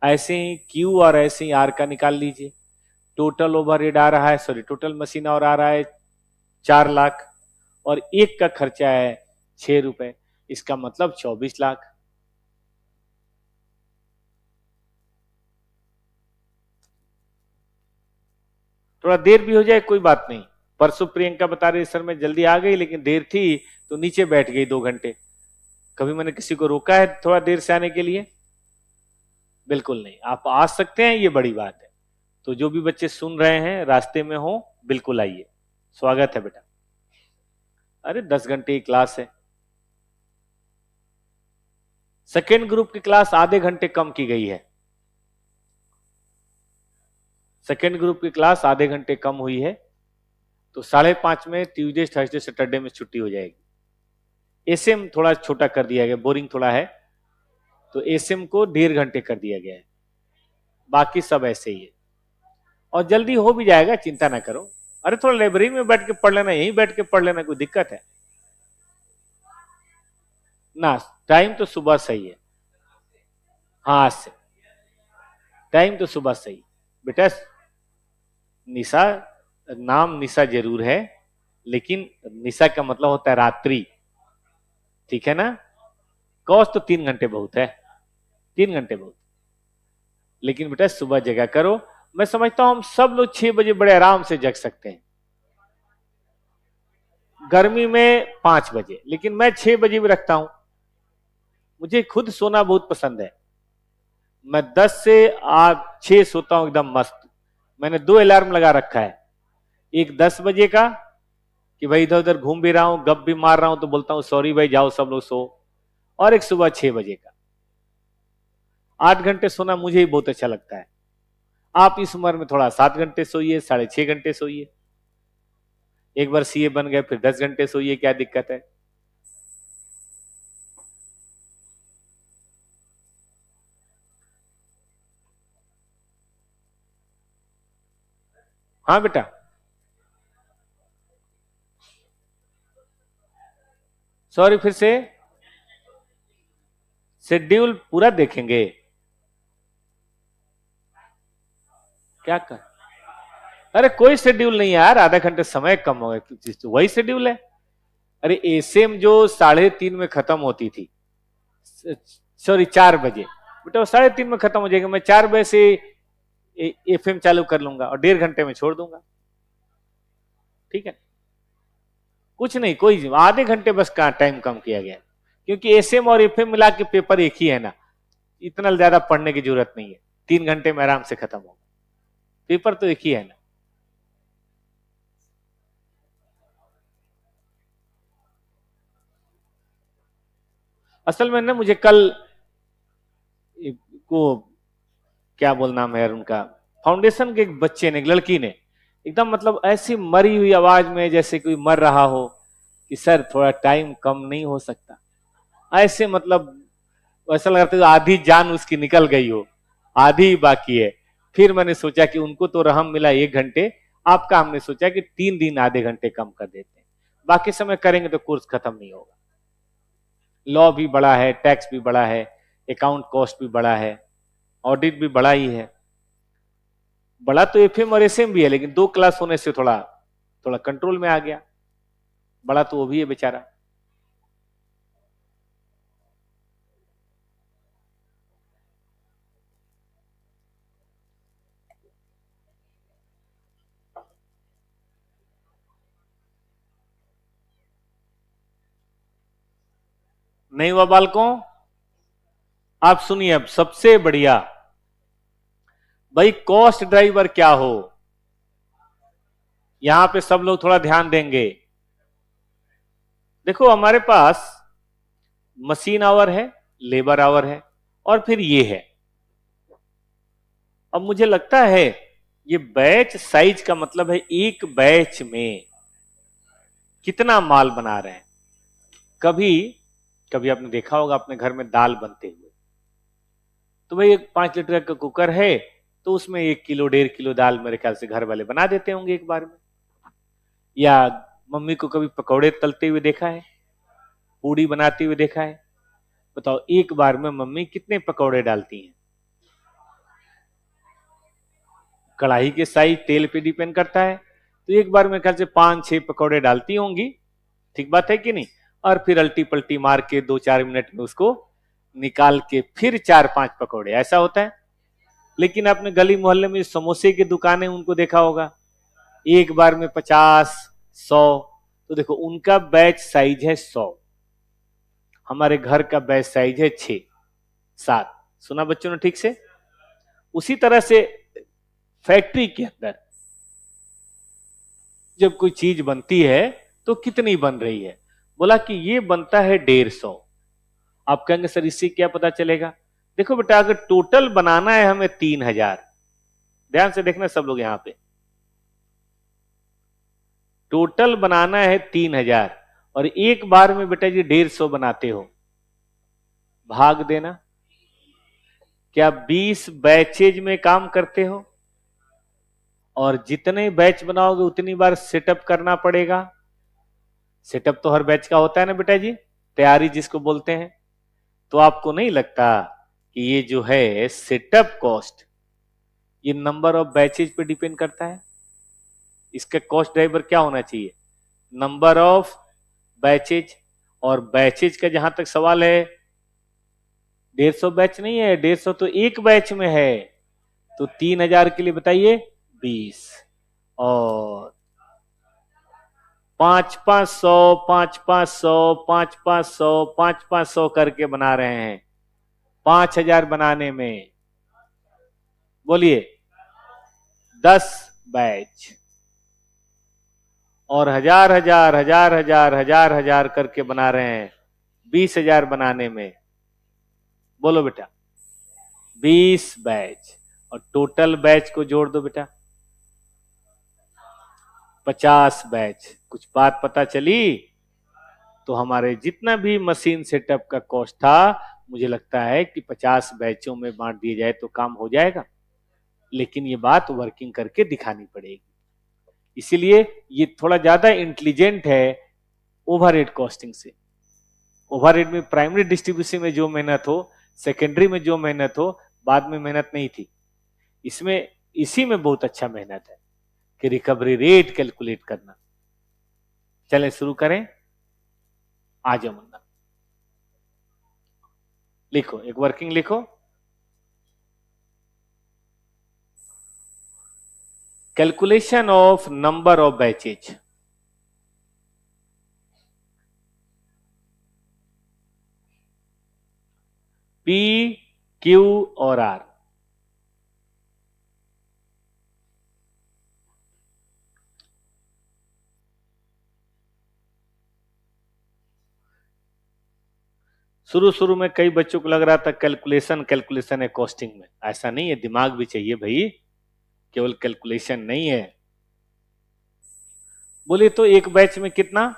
ऐसे ही क्यू और ऐसे ही आर का निकाल लीजिए। टोटल ओवरहेड आ रहा है, सॉरी टोटल मशीन और आ रहा है 4 लाख और एक का खर्चा है 6 रुपए, इसका मतलब 24 लाख। थोड़ा देर भी हो जाए कोई बात नहीं। परसों प्रियंका बता रही सर मैं जल्दी आ गई, लेकिन देर थी तो नीचे बैठ गई 2 घंटे। कभी मैंने किसी को रोका है थोड़ा देर से आने के लिए? बिल्कुल नहीं, आप आ सकते हैं, ये बड़ी बात है। तो जो भी बच्चे सुन रहे हैं रास्ते में हो, बिल्कुल आइए, स्वागत है बेटा। अरे 10 घंटे की क्लास है। सेकेंड ग्रुप की क्लास आधे घंटे कम की गई है। सेकेंड ग्रुप की क्लास आधे घंटे कम हुई है, तो 5:30 में ट्यूसडे थर्सडे सैटरडे में छुट्टी हो जाएगी। एसएम थोड़ा छोटा कर दिया गया, बोरिंग थोड़ा है, तो एसएम को 1.5 घंटे कर दिया गया है। बाकी सब ऐसे ही है और जल्दी हो भी जाएगा, चिंता ना करो। अरे थोड़ा लाइब्रेरी में बैठ के पढ़ लेना, यहीं बैठ के पढ़ लेना, कोई दिक्कत है ना? टाइम तो सुबह सही है। हाँ से टाइम तो सुबह सही बेटा। निशा, नाम निशा जरूर है, लेकिन निशा का मतलब होता है रात्रि, ठीक है ना? कॉस तो 3 घंटे बहुत है, 3 घंटे बहुत, लेकिन बेटा सुबह जगह करो मैं समझता हूं हम सब लोग 6 बजे बड़े आराम से जग सकते हैं, गर्मी में 5 बजे, लेकिन मैं 6 बजे भी रखता हूं। मुझे खुद सोना बहुत पसंद है, मैं 10 से 6 सोता हूं एकदम मस्त। मैंने 2 अलार्म लगा रखा है, एक 10 बजे का कि भाई इधर उधर घूम भी रहा हूं, गप भी मार रहा हूं तो बोलता हूं सॉरी भाई जाओ सब लोग सो, और एक सुबह 6 बजे का। 8 घंटे सोना मुझे ही बहुत अच्छा लगता है। आप इस उम्र में थोड़ा 7 घंटे सोइए, 6.5 घंटे सोइए, एक बार सीए बन गए फिर 10 घंटे सोइए, क्या दिक्कत है। हाँ बेटा, सॉरी फिर से, शेड्यूल पूरा देखेंगे क्या कर। अरे कोई शेड्यूल नहीं है यार, आधा घंटे समय कम हो गया, वही शेड्यूल है। अरे एसएम जो 3:30 में खत्म होती थी, सॉरी 4 बजे, बेटा वो 3:30 में खत्म हो जाएगा, मैं 4 बजे से एफएम चालू कर लूंगा और 1.5 घंटे में छोड़ दूंगा, ठीक है। कुछ नहीं, कोई आधे घंटे बस का टाइम कम किया गया, क्योंकि एसएम और एफएम मिला के पेपर एक ही है ना, इतना ज्यादा पढ़ने की जरूरत नहीं है, 3 घंटे में आराम से खत्म होगा, पेपर तो एक ही है ना। असल में ना मुझे कल को क्या बोल नाम है यार उनका, फाउंडेशन के एक बच्चे ने, एक लड़की ने, एकदम मतलब ऐसी मरी हुई आवाज में जैसे कोई मर रहा हो कि सर थोड़ा टाइम कम नहीं हो सकता, ऐसे मतलब ऐसा लग रहा था आधी जान उसकी निकल गई हो, आधी ही बाकी है। फिर मैंने सोचा कि उनको तो रहम मिला 1 घंटे, आपका हमने सोचा कि 3 दिन आधे घंटे कम कर देते हैं, बाकी समय करेंगे तो कोर्स खत्म नहीं होगा। लॉ भी बड़ा है, टैक्स भी बड़ा है, अकाउंट कॉस्ट भी बड़ा है, ऑडिट भी बड़ा ही है। बड़ा तो एफएम और एसएम भी है, लेकिन 2 क्लास होने से थोड़ा थोड़ा कंट्रोल में आ गया, बड़ा तो वो भी है बेचारा। नहीं हुआ बालकों, आप सुनिए अब सबसे बढ़िया, भाई कॉस्ट ड्राइवर क्या हो, यहां पे सब लोग थोड़ा ध्यान देंगे। देखो हमारे पास मशीन आवर है, लेबर आवर है, और फिर ये है। अब मुझे लगता है ये बैच साइज का मतलब है एक बैच में कितना माल बना रहे हैं। कभी कभी आपने देखा होगा अपने घर में दाल बनते हुए, तो भाई एक 5 लीटर का कुकर है, तो उसमें 1 किलो 1.5 किलो दाल मेरे ख्याल से घर वाले बना देते होंगे एक बार में। या मम्मी को कभी पकौड़े तलते हुए देखा है, पूड़ी बनाते हुए देखा है, बताओ एक बार में मम्मी कितने पकौड़े डालती हैं। कढ़ाई के साइज तेल पे डिपेंड करता है, तो एक बार मेरे ख्याल से 5-6 पकौड़े डालती होंगी, ठीक बात है कि नहीं। और फिर अल्टी पल्टी मार के 2-4 मिनट में उसको निकाल के फिर 4-5 पकौड़े, ऐसा होता है। लेकिन आपने गली मोहल्ले में समोसे की दुकानें उनको देखा होगा, एक बार में 50-100, तो देखो उनका बैच साइज है 100, हमारे घर का बैच साइज है 6-7। सुना बच्चों ने ठीक से। उसी तरह से फैक्ट्री के अंदर जब कोई चीज बनती है तो कितनी बन रही है, बोला कि ये बनता है 150। आप कहेंगे सर इससे क्या पता चलेगा। देखो बेटा अगर टोटल बनाना है हमें 3000, ध्यान से देखना सब लोग यहां पे, टोटल बनाना है 3000 और एक बार में बेटा जी 150 बनाते हो, भाग देना। क्या 20 बैचेज में काम करते हो, और जितने बैच बनाओगे उतनी बार सेटअप करना पड़ेगा। सेटअप तो हर बैच का होता है ना बेटा जी, तैयारी जिसको बोलते हैं। तो आपको नहीं लगता कि ये जो है सेटअप कॉस्ट, ये नंबर ऑफ बैचेज पे डिपेंड करता है। इसका कॉस्ट ड्राइवर क्या होना चाहिए, नंबर ऑफ बैचेज। और बैचेज का जहां तक सवाल है, 150 बैच नहीं है, 150 तो एक बैच में है, तो 3000 के लिए बताइए 20, और 5-500 5-500 5-500 5-500 करके बना रहे हैं 5000 बनाने में। बोलिए 10 बैच, और 1000 करके बना रहे हैं 20,000 बनाने में। बोलो बेटा 20 बैच, और टोटल बैच को जोड़ दो बेटा 50 बैच। कुछ बात पता चली? तो हमारे जितना भी मशीन सेटअप का कॉस्ट था, मुझे लगता है कि 50 बैचों में बांट दिए जाए तो काम हो जाएगा, लेकिन ये बात वर्किंग करके दिखानी पड़ेगी। इसीलिए ये थोड़ा ज्यादा इंटेलिजेंट है ओवरहेड कॉस्टिंग से। ओवरहेड में प्राइमरी डिस्ट्रीब्यूशन में जो मेहनत हो, सेकेंडरी में जो मेहनत हो, बाद में मेहनत नहीं थी। इसमें इसी में बहुत अच्छा मेहनत है कि रिकवरी रेट कैलकुलेट करना। चलें शुरू करें। आ जाओ मुन्ना, लिखो एक वर्किंग लिखो। Calculation of number of batches. P, Q और आर। शुरू शुरू में कई बच्चों को लग रहा था कैलकुलेशन कैलकुलेशन है कॉस्टिंग में। ऐसा नहीं है, दिमाग भी चाहिए भाई, केवल कैलकुलेशन नहीं है। बोलिए तो एक बैच में कितना?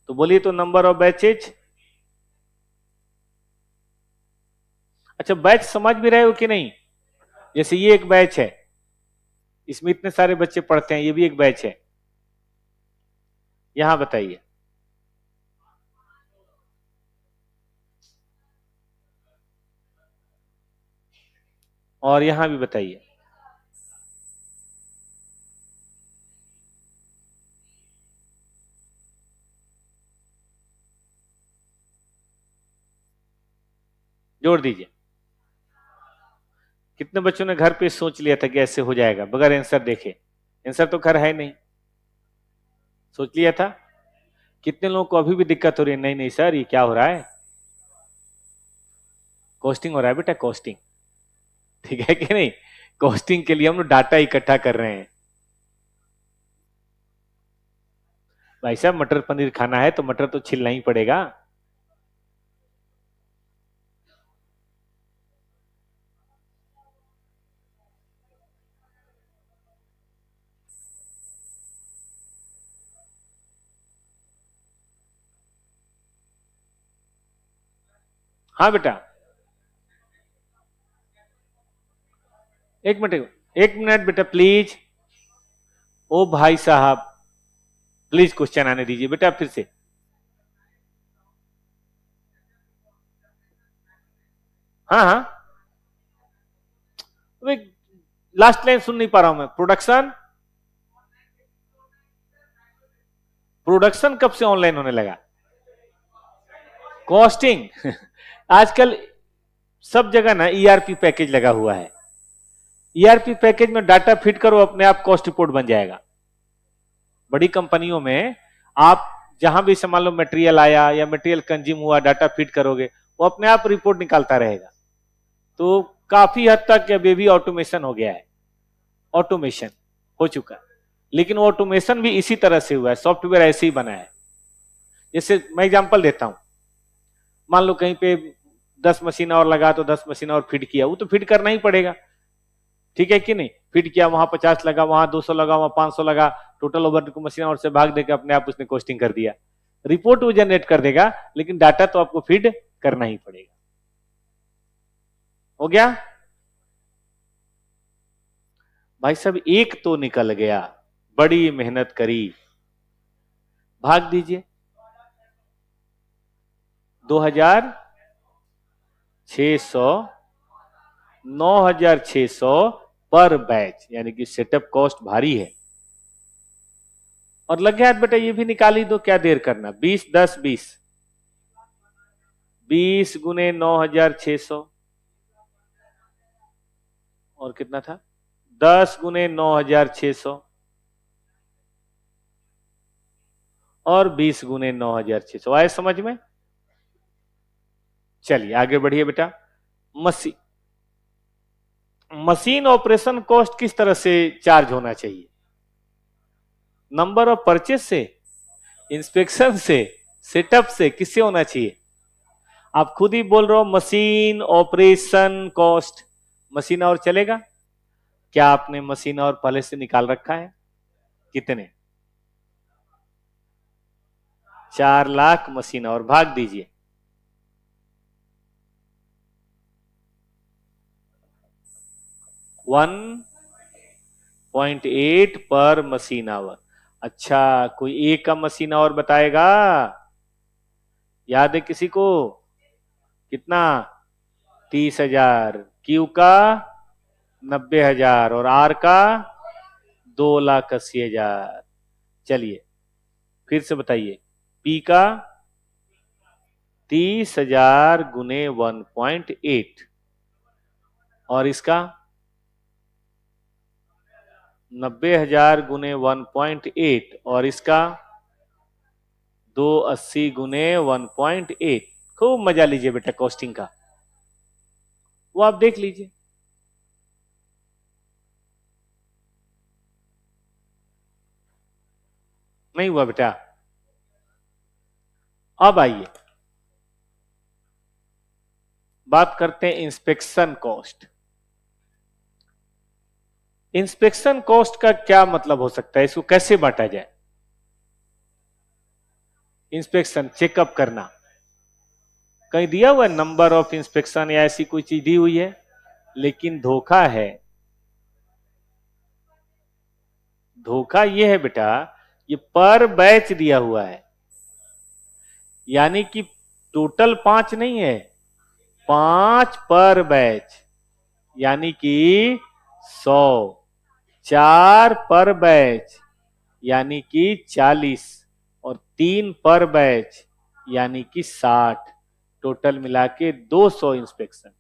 तो बोलिए तो नंबर ऑफ बैचेज। अच्छा बैच समझ भी रहे हो कि नहीं? जैसे ये एक बैच है, इसमें इतने सारे बच्चे पढ़ते हैं, ये भी एक बैच है। यहां बताइए और यहां भी बताइए। जोड़ दीजिए। कितने बच्चों ने घर पे सोच लिया था कि ऐसे हो जाएगा बगैर आंसर देखे? आंसर तो घर है नहीं, सोच लिया था। कितने लोगों को अभी भी दिक्कत हो रही है? नहीं नहीं सर ये क्या हो रहा है? कॉस्टिंग हो रहा है बेटा, कॉस्टिंग। ठीक है कि नहीं? कॉस्टिंग के लिए हम लोग डाटा इकट्ठा कर रहे हैं। भाई साहब मटर पनीर खाना है तो मटर तो छिलना ही पड़ेगा। हाँ बेटा एक मिनट बेटा प्लीज। ओ भाई साहब प्लीज क्वेश्चन आने दीजिए बेटा फिर से। हाँ हाँ लास्ट लाइन सुन नहीं पा रहा हूं मैं। प्रोडक्शन, प्रोडक्शन कब से ऑनलाइन होने लगा? कॉस्टिंग आजकल सब जगह ना ईआरपी पैकेज लगा हुआ है। ईआरपी पैकेज में डाटा फिट करो, अपने आप कॉस्ट रिपोर्ट बन जाएगा। बड़ी कंपनियों में आप जहां भी मान लो मटेरियल आया या मटेरियल कंज्यूम हुआ, डाटा फिट करोगे वो अपने आप रिपोर्ट निकालता रहेगा। तो काफी हद तक अभी भी ऑटोमेशन हो गया है, ऑटोमेशन हो चुका है। लेकिन वो ऑटोमेशन भी इसी तरह से हुआ है, सॉफ्टवेयर ऐसे ही बना है। जैसे मैं एग्जांपल देता हूं, मान लो कहीं पे 10 मशीन और लगा तो 10 मशीन और फिट किया, वो तो फिट करना ही पड़ेगा। ठीक है कि नहीं? फिट किया, वहां 50 लगा, वहां 200 लगा, वहां 500 लगा, टोटल ओवर को मशीन और से भाग देकर अपने आप उसने कॉस्टिंग कर दिया। रिपोर्ट वो जनरेट कर देगा, लेकिन डाटा तो आपको फीड करना ही पड़ेगा। हो गया? भाई साहब एक तो निकल गया, बड़ी मेहनत करी, भाग दीजिए 2600 9600 पर बैच, यानी कि सेटअप कॉस्ट भारी है। और लग गया बेटा ये भी निकाल ही दो, क्या देर करना। 20 10 20 गुने 9600 और कितना था, 10 गुने 9,600 और 20 गुने 9,600। आए समझ में? चलिए आगे बढ़िए बेटा। मशीन मशीन ऑपरेशन कॉस्ट किस तरह से चार्ज होना चाहिए? नंबर ऑफ परचेज से, इंस्पेक्शन से, सेटअप से, किससे होना चाहिए? आप खुद ही बोल रहे हो मशीन ऑपरेशन कॉस्ट। मशीन और चलेगा क्या? आपने मशीन और पहले से निकाल रखा है? कितने? 4 लाख मशीन और, भाग दीजिए। 1.8 पर मशीन आवर। अच्छा, कोई ए का मशीन आवर बताएगा? याद है किसी को? कितना? 30,000। क्यू का 90,000 और आर का 2,80,000। चलिए फिर से बताइए। पी का 30,000 गुने 1.8 और इसका 90,000 गुने 1.8 और इसका 280 गुने 1.8। खूब मजा लीजिए बेटा कॉस्टिंग का, वो आप देख लीजिए। नहीं हुआ बेटा? अब आइए बात करते हैं इंस्पेक्शन कॉस्ट। इंस्पेक्शन कॉस्ट का क्या मतलब हो सकता है? इसको कैसे बांटा जाए? इंस्पेक्शन चेकअप करना, कहीं दिया हुआ है नंबर ऑफ इंस्पेक्शन या ऐसी कोई चीज दी हुई है? लेकिन धोखा है। धोखा यह है बेटा, ये पर बैच दिया हुआ है, यानी कि टोटल 5 नहीं है, 5 पर बैच, यानी कि 100। 4 पर बैच यानी कि 40 और 3 पर बैच यानी कि 60। टोटल मिला के 200 इंस्पेक्शन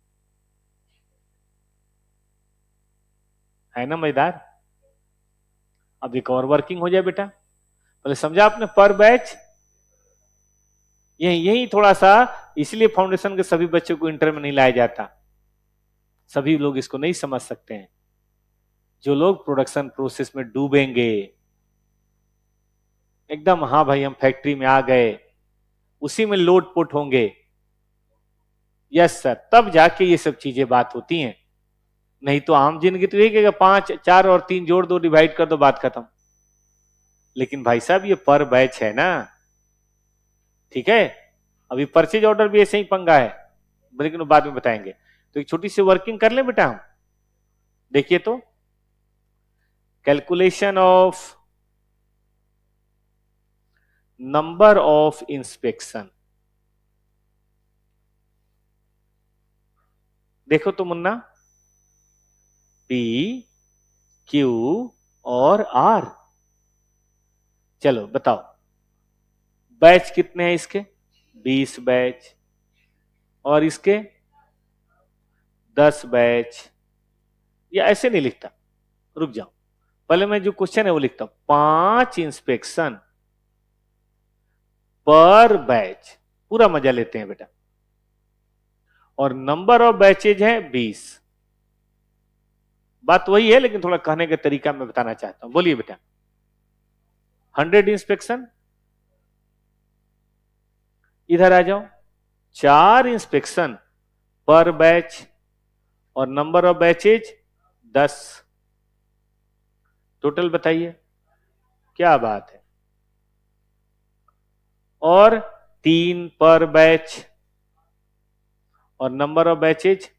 है ना मजेदार? अब एक और वर्किंग हो जाए बेटा। पहले समझा आपने पर बैच? यही यही थोड़ा सा, इसलिए फाउंडेशन के सभी बच्चों को इंटर में नहीं लाया जाता। सभी लोग इसको नहीं समझ सकते हैं। जो लोग प्रोडक्शन प्रोसेस में डूबेंगे एकदम, हाँ भाई हम फैक्ट्री में आ गए, उसी में लोड पुट होंगे, यस सर, तब जाके ये सब चीजें बात होती हैं। नहीं तो आम जिंदगी तो यही कहेगा 5, 4 और 3 जोड़ दो, डिवाइड कर दो, बात खत्म। लेकिन भाई साहब ये पर बैच है ना, ठीक है? अभी परचेज ऑर्डर भी ऐसे ही पंगा है, लेकिन बाद में बताएंगे। तो एक छोटी सी वर्किंग कर लें बेटा हम। देखिए तो, calculation of number of inspection. देखो तो मुन्ना, पी, क्यू और आर। चलो बताओ, बैच कितने हैं इसके? 20 बैच। और इसके 10 बैच। या ऐसे नहीं लिखता, रुक जाओ, पहले मैं जो क्वेश्चन है वो लिखता हूं। 5 इंस्पेक्शन पर बैच, पूरा मजा लेते हैं बेटा। और नंबर ऑफ बैचेज है 20। बात वही है, लेकिन थोड़ा कहने का तरीका मैं बताना चाहता हूं। बोलिए बेटा। 100 इंस्पेक्शन, इधर आ जाओ। 4 इंस्पेक्शन पर बैच और नंबर ऑफ बैचेज 10। टोटल बताइए, क्या बात है। और 3 पर बैच और नंबर ऑफ बैचेज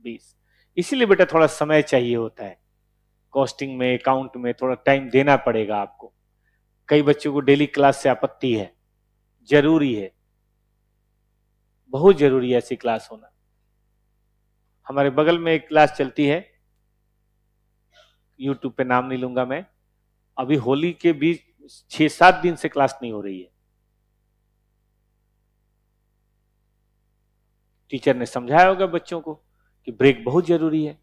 20। इसीलिए बेटा थोड़ा समय चाहिए होता है कॉस्टिंग में, अकाउंट में थोड़ा टाइम देना पड़ेगा आपको। कई बच्चों को डेली क्लास से आपत्ति है, जरूरी है, बहुत जरूरी है ऐसी क्लास होना। हमारे बगल में एक क्लास चलती है, यूट्यूब पे नाम नहीं लूंगा मैं, अभी होली के बीच 6-7 दिन से क्लास नहीं हो रही है। टीचर ने समझाया होगा बच्चों को कि ब्रेक बहुत जरूरी है,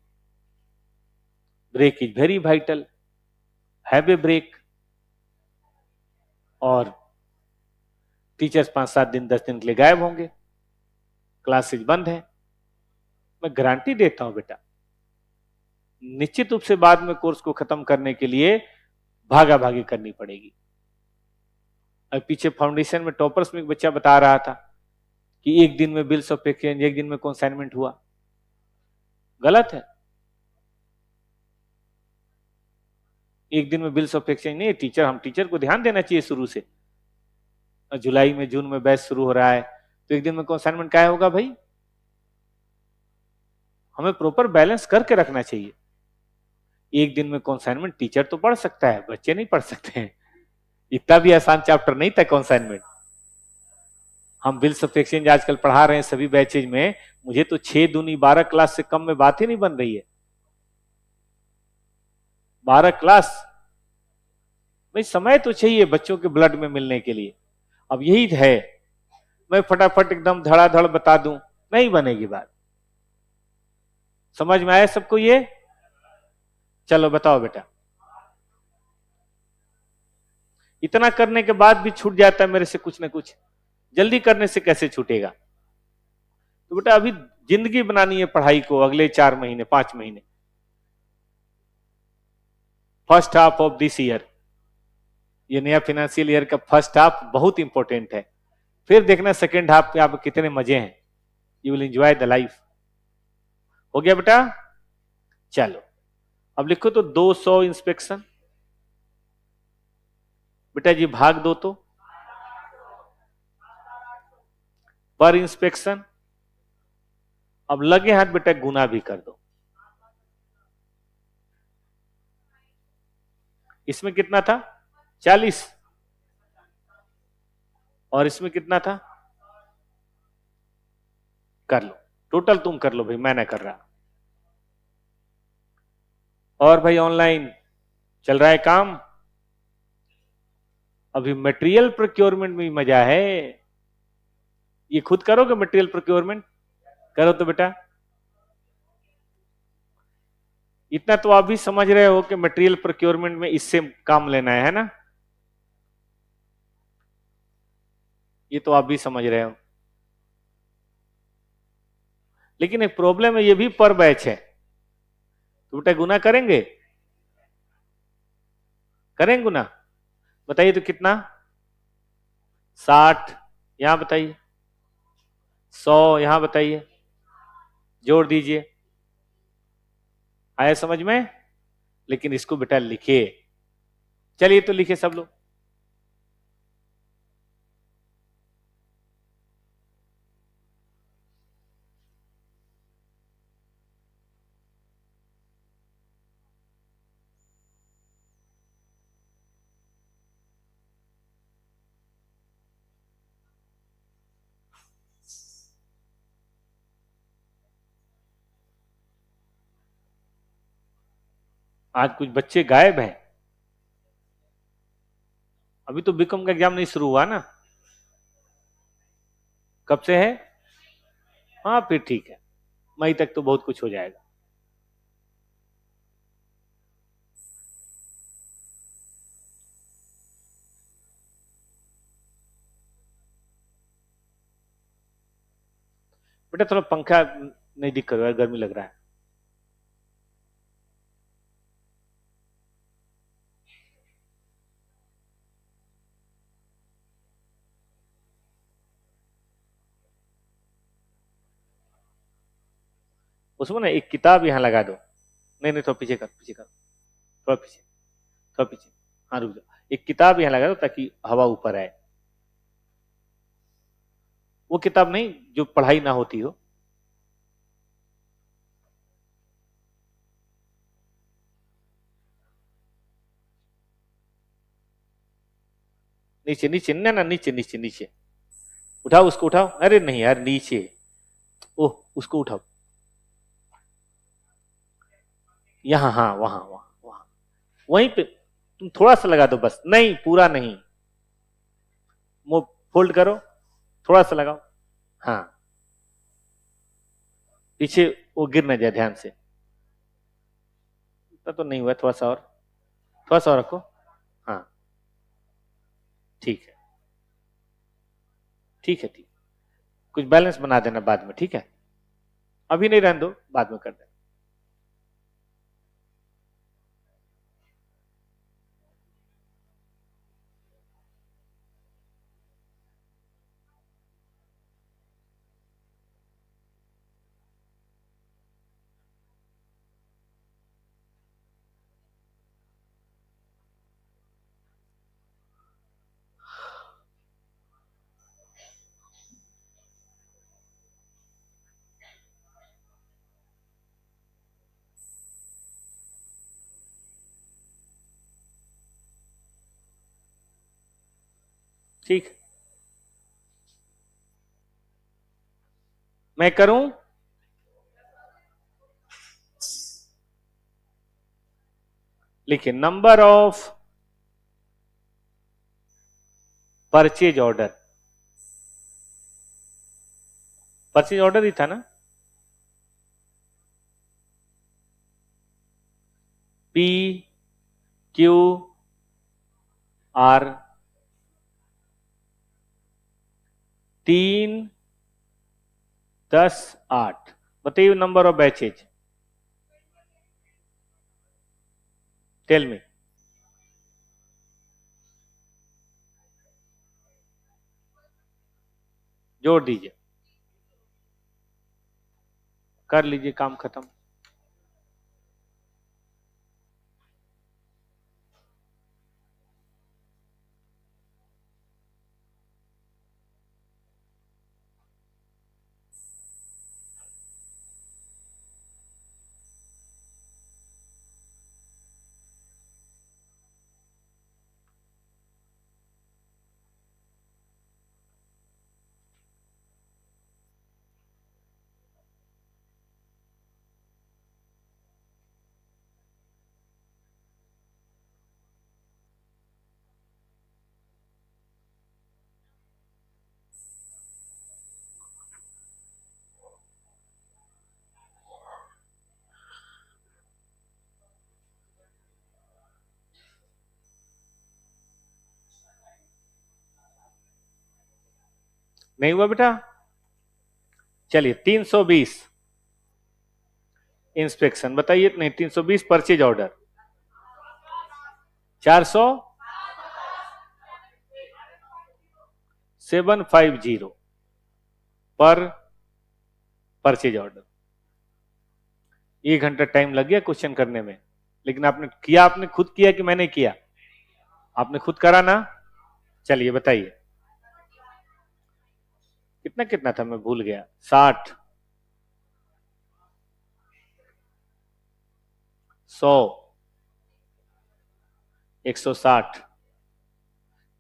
break is very vital, have a break. और टीचर्स 5-7 दिन 10 दिन के लिए गायब होंगे, क्लासेज बंद है। मैं गारंटी देता हूं बेटा, निश्चित रूप से बाद में कोर्स को खत्म करने के लिए भागा भागी करनी पड़ेगी। अब पीछे फाउंडेशन में टॉपर्स में एक बच्चा बता रहा था कि एक दिन में बिल्स ऑफ एक्सचेंज, एक दिन में कंसाइनमेंट हुआ। गलत है। एक दिन में बिल्स ऑफ एक्सचेंज नहीं। टीचर, हम टीचर को ध्यान देना चाहिए शुरू से। जुलाई में, जून में बैच शुरू हो रहा है, तो एक दिन में कंसाइनमेंट क्या होगा भाई? हमें प्रॉपर बैलेंस करके रखना चाहिए। एक दिन में कंसाइनमेंट टीचर तो पढ़ सकता है, बच्चे नहीं पढ़ सकते हैं। इतना भी आसान चैप्टर नहीं था कंसाइनमेंट। हम बिल्स ऑफ एक्सचेंज आजकल पढ़ा रहे हैं सभी बैचेज में। मुझे तो 6 दूनी 12 क्लास से कम में बात ही नहीं बन रही है। 12 क्लास भाई, समय तो चाहिए बच्चों के ब्लड में मिलने के लिए। अब यही है, मैं फटाफट एकदम धड़ाधड़ बता दूं, नहीं बनेगी बात। समझ में आया सबको ये? चलो बताओ बेटा। इतना करने के बाद भी छूट जाता है मेरे से कुछ ना कुछ। जल्दी करने से कैसे छूटेगा? तो बेटा अभी जिंदगी बनानी है पढ़ाई को, अगले 4 महीने 5 महीने। First half of this year, ये नया फाइनेंशियल ईयर का फर्स्ट हाफ बहुत इंपॉर्टेंट है। फिर देखना सेकेंड हाफ पे आप कितने मजे हैं। You will enjoy the life. हो गया बेटा? चलो अब लिखो तो 200 इंस्पेक्शन। बेटा जी भाग दो तो पर इंस्पेक्शन। अब लगे हाथ बेटा गुना भी कर दो। इसमें कितना था? 40। और इसमें कितना था? कर लो टोटल, तुम कर लो भाई, मैं ना कर रहा। और भाई ऑनलाइन चल रहा है काम। अभी मटेरियल प्रोक्योरमेंट में मजा है। ये खुद करोगे मटेरियल प्रोक्योरमेंट? करो तो बेटा। इतना तो आप भी समझ रहे हो कि मटेरियल प्रोक्योरमेंट में इससे काम लेना है ना? ये तो आप भी समझ रहे हो। लेकिन एक प्रॉब्लम है, ये भी पर बैच है। तो बेटा गुना करेंगे? करेंगे गुना? बताइए तो कितना? 60 यहां बताइए, 100 यहां बताइए, जोड़ दीजिए। आया समझ में? लेकिन इसको बेटा लिखिए। चलिए तो लिखिए सब लोग। आज कुछ बच्चे गायब हैं। अभी तो बीकॉम का एग्जाम नहीं शुरू हुआ ना? कब से है? हाँ फिर ठीक है, मई तक तो बहुत कुछ हो जाएगा। बेटा थोड़ा पंखा नजदीक करो यार, गर्मी लग रहा है। उसमें ना एक किताब यहाँ लगा दो। नहीं नहीं, थोड़ा पीछे कर, पीछे कर, थोड़ा पीछे, थोड़ा पीछे। हाँ रुक जाओ, एक किताब यहाँ लगा दो ताकि हवा ऊपर आए। वो किताब नहीं जो पढ़ाई ना होती हो। नीचे नीचे, ना ना नीचे नीचे नीचे। उठाओ उसको, उठाओ। अरे नहीं यार नीचे। ओह उसको उठाओ। यहाँ, हाँ वहां वहां वहां, वहीं पे। तुम थोड़ा सा लगा दो बस, नहीं पूरा नहीं। मुंह फोल्ड करो, थोड़ा सा लगाओ। हाँ पीछे वो गिर न जाए, ध्यान से। तो नहीं हुआ, थोड़ा सा और, थोड़ा सा और रखो। हाँ ठीक है, ठीक है, ठीक। कुछ बैलेंस बना देना बाद में, ठीक है, अभी नहीं रहने दो, बाद में कर देना। ठीक, मैं करूं? लिखिए, number of purchase order, purchase order ही था ना, पी क्यू आर, 3, 10, 8। बताइए number of batches, tell me. जोड़ दीजिए, कर लीजिए, काम खत्म। नहीं हुआ बेटा? चलिए, 320 इंस्पेक्शन, बताइए, नहीं 320 परचेज ऑर्डर, 400 750 पर परचेज ऑर्डर। 1 घंटा टाइम लग गया क्वेश्चन करने में, लेकिन आपने किया, आपने खुद किया कि मैंने किया? आपने खुद करा ना? चलिए बताइए, कितना कितना था, मैं भूल गया। 60, 100, 160,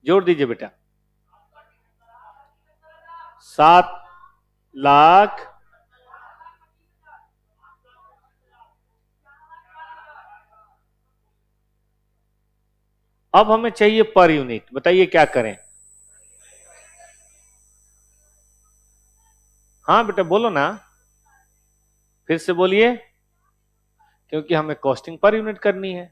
जोड़ दीजिए बेटा, 7 लाख। अब हमें चाहिए पर यूनिट, बताइए क्या करें? हाँ बेटा बोलो ना, फिर से बोलिए, क्योंकि हमें कॉस्टिंग पर यूनिट करनी है।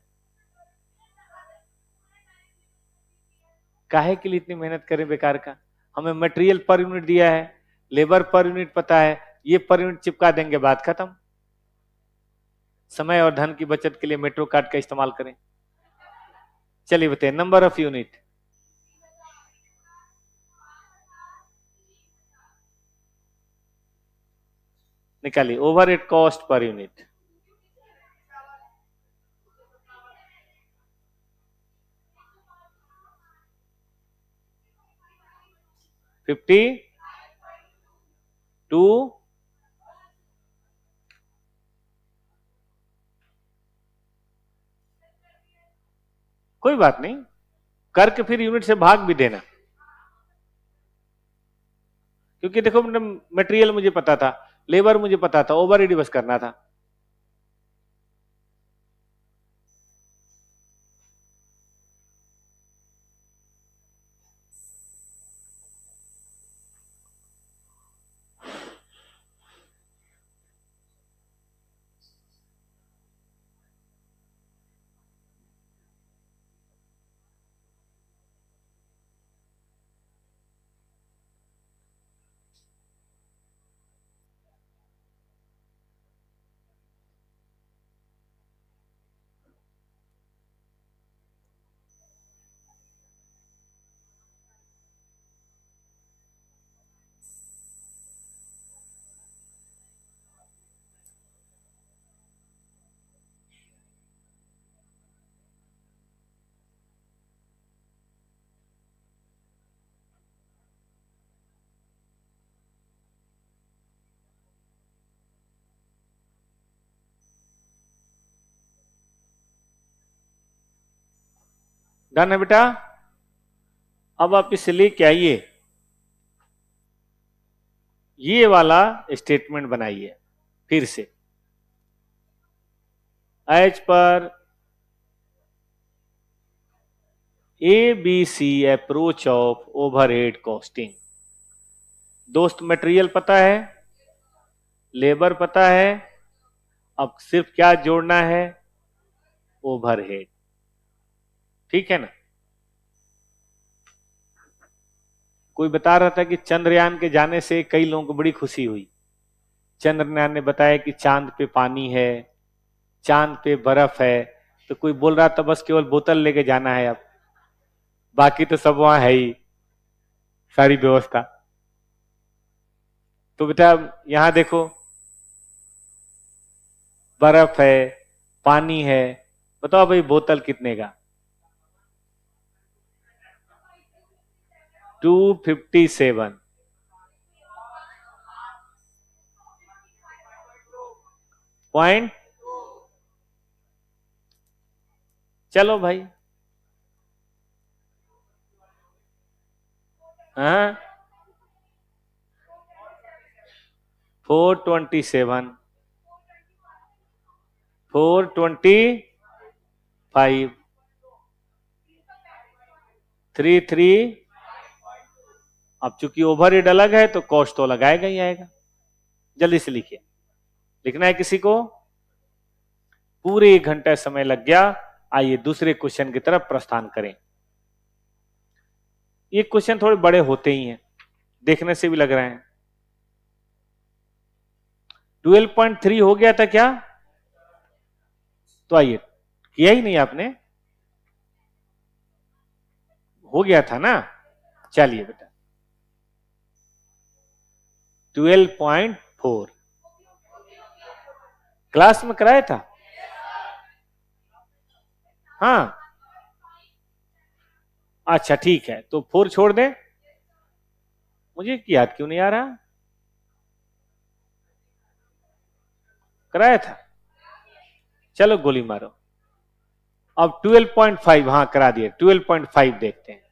काहे के लिए इतनी मेहनत करें बेकार का? हमें मटेरियल पर यूनिट दिया है, लेबर पर यूनिट पता है, ये पर यूनिट चिपका देंगे, बात खत्म। समय और धन की बचत के लिए मेट्रो कार्ड का इस्तेमाल करें। चलिए बताइए, नंबर ऑफ यूनिट निकालिए, ओवरहेड कॉस्ट पर यूनिट। 52, कोई बात नहीं, करके फिर यूनिट से भाग भी देना, क्योंकि देखो मटेरियल मुझे पता था, लेबर मुझे पता था, ओवरहेड बस करना था। डन है बेटा। अब आप इसे लेके आइए, ये वाला स्टेटमेंट बनाइए फिर से। एज पर ABC approach of overhead costing. दोस्त मटेरियल पता है, लेबर पता है, अब सिर्फ क्या जोड़ना है, ओवरहेड। ठीक है ना। कोई बता रहा था कि चंद्रयान के जाने से कई लोगों को बड़ी खुशी हुई। चंद्रयान ने बताया कि चांद पे पानी है, चांद पे बर्फ है। तो कोई बोल रहा था बस केवल बोतल लेके जाना है, अब बाकी तो सब वहां है ही, सारी व्यवस्था। तो बेटा यहां देखो, बर्फ है, पानी है, बताओ भाई बोतल कितने का? 257 पॉइंट। चलो भाई, हाँ 427, 425, 33। अब चूंकि ओवरहेड अलग है तो कॉस्ट तो अलग आएगा ही आएगा। जल्दी से लिखिए, लिखना है किसी को? पूरे 1 घंटा समय लग गया। आइए दूसरे क्वेश्चन की तरफ प्रस्थान करें। ये क्वेश्चन थोड़े बड़े होते ही हैं, देखने से भी लग रहे हैं। 12.3 हो गया था क्या? तो आइए, किया ही नहीं आपने, हो गया था ना। चलिए बेटा 12.4 क्लास में कराया था। हाँ अच्छा ठीक है, तो 4 छोड़ दें। मुझे याद क्यों नहीं आ रहा, कराया था। चलो गोली मारो। अब 12.5, हाँ करा दिए। 12.5 देखते हैं,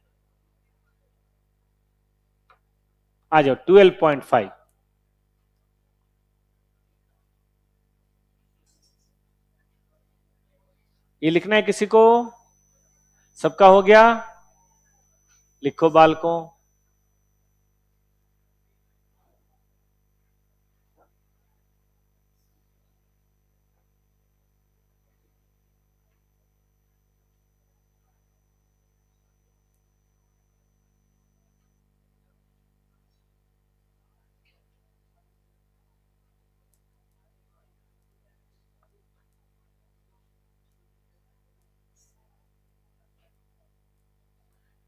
आ जाओ 12.5। ये लिखना है किसी को? सबका हो गया? लिखो बालकों।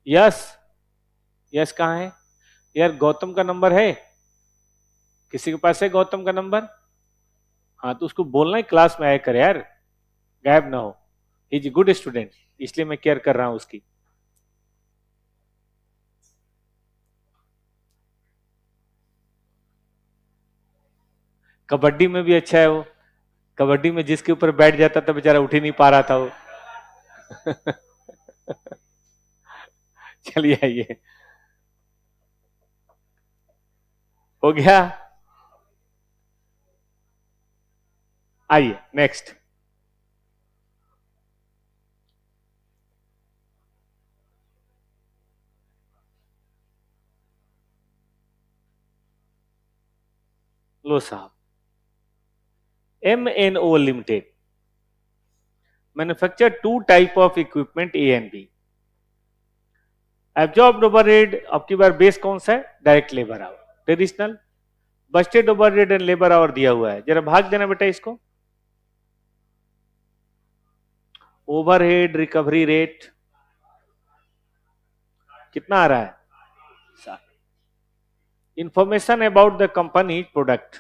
यस, यस कहां है यार? गौतम का नंबर है? किसी के पास है गौतम का नंबर? हाँ तो उसको बोलना ही क्लास में आया कर यार, गायब ना हो। इज गुड स्टूडेंट, इसलिए मैं केयर कर रहा हूं उसकी। कबड्डी में भी अच्छा है वो। कबड्डी में जिसके ऊपर बैठ जाता था बेचारा उठ ही नहीं पा रहा था वो। चलिए आइए, हो गया। आइए नेक्स्ट। लो साहब, MNO limited manufacture 2 type of equipment A and B। Absorbed overhead, अब की बार बेस कौन सा है? Direct labour our. Traditional budgeted overhead and labour our दिया हुआ है, जरा भाग देना बेटा इसको। ओवरहेड रिकवरी रेट कितना आ रहा है? Information about the company product,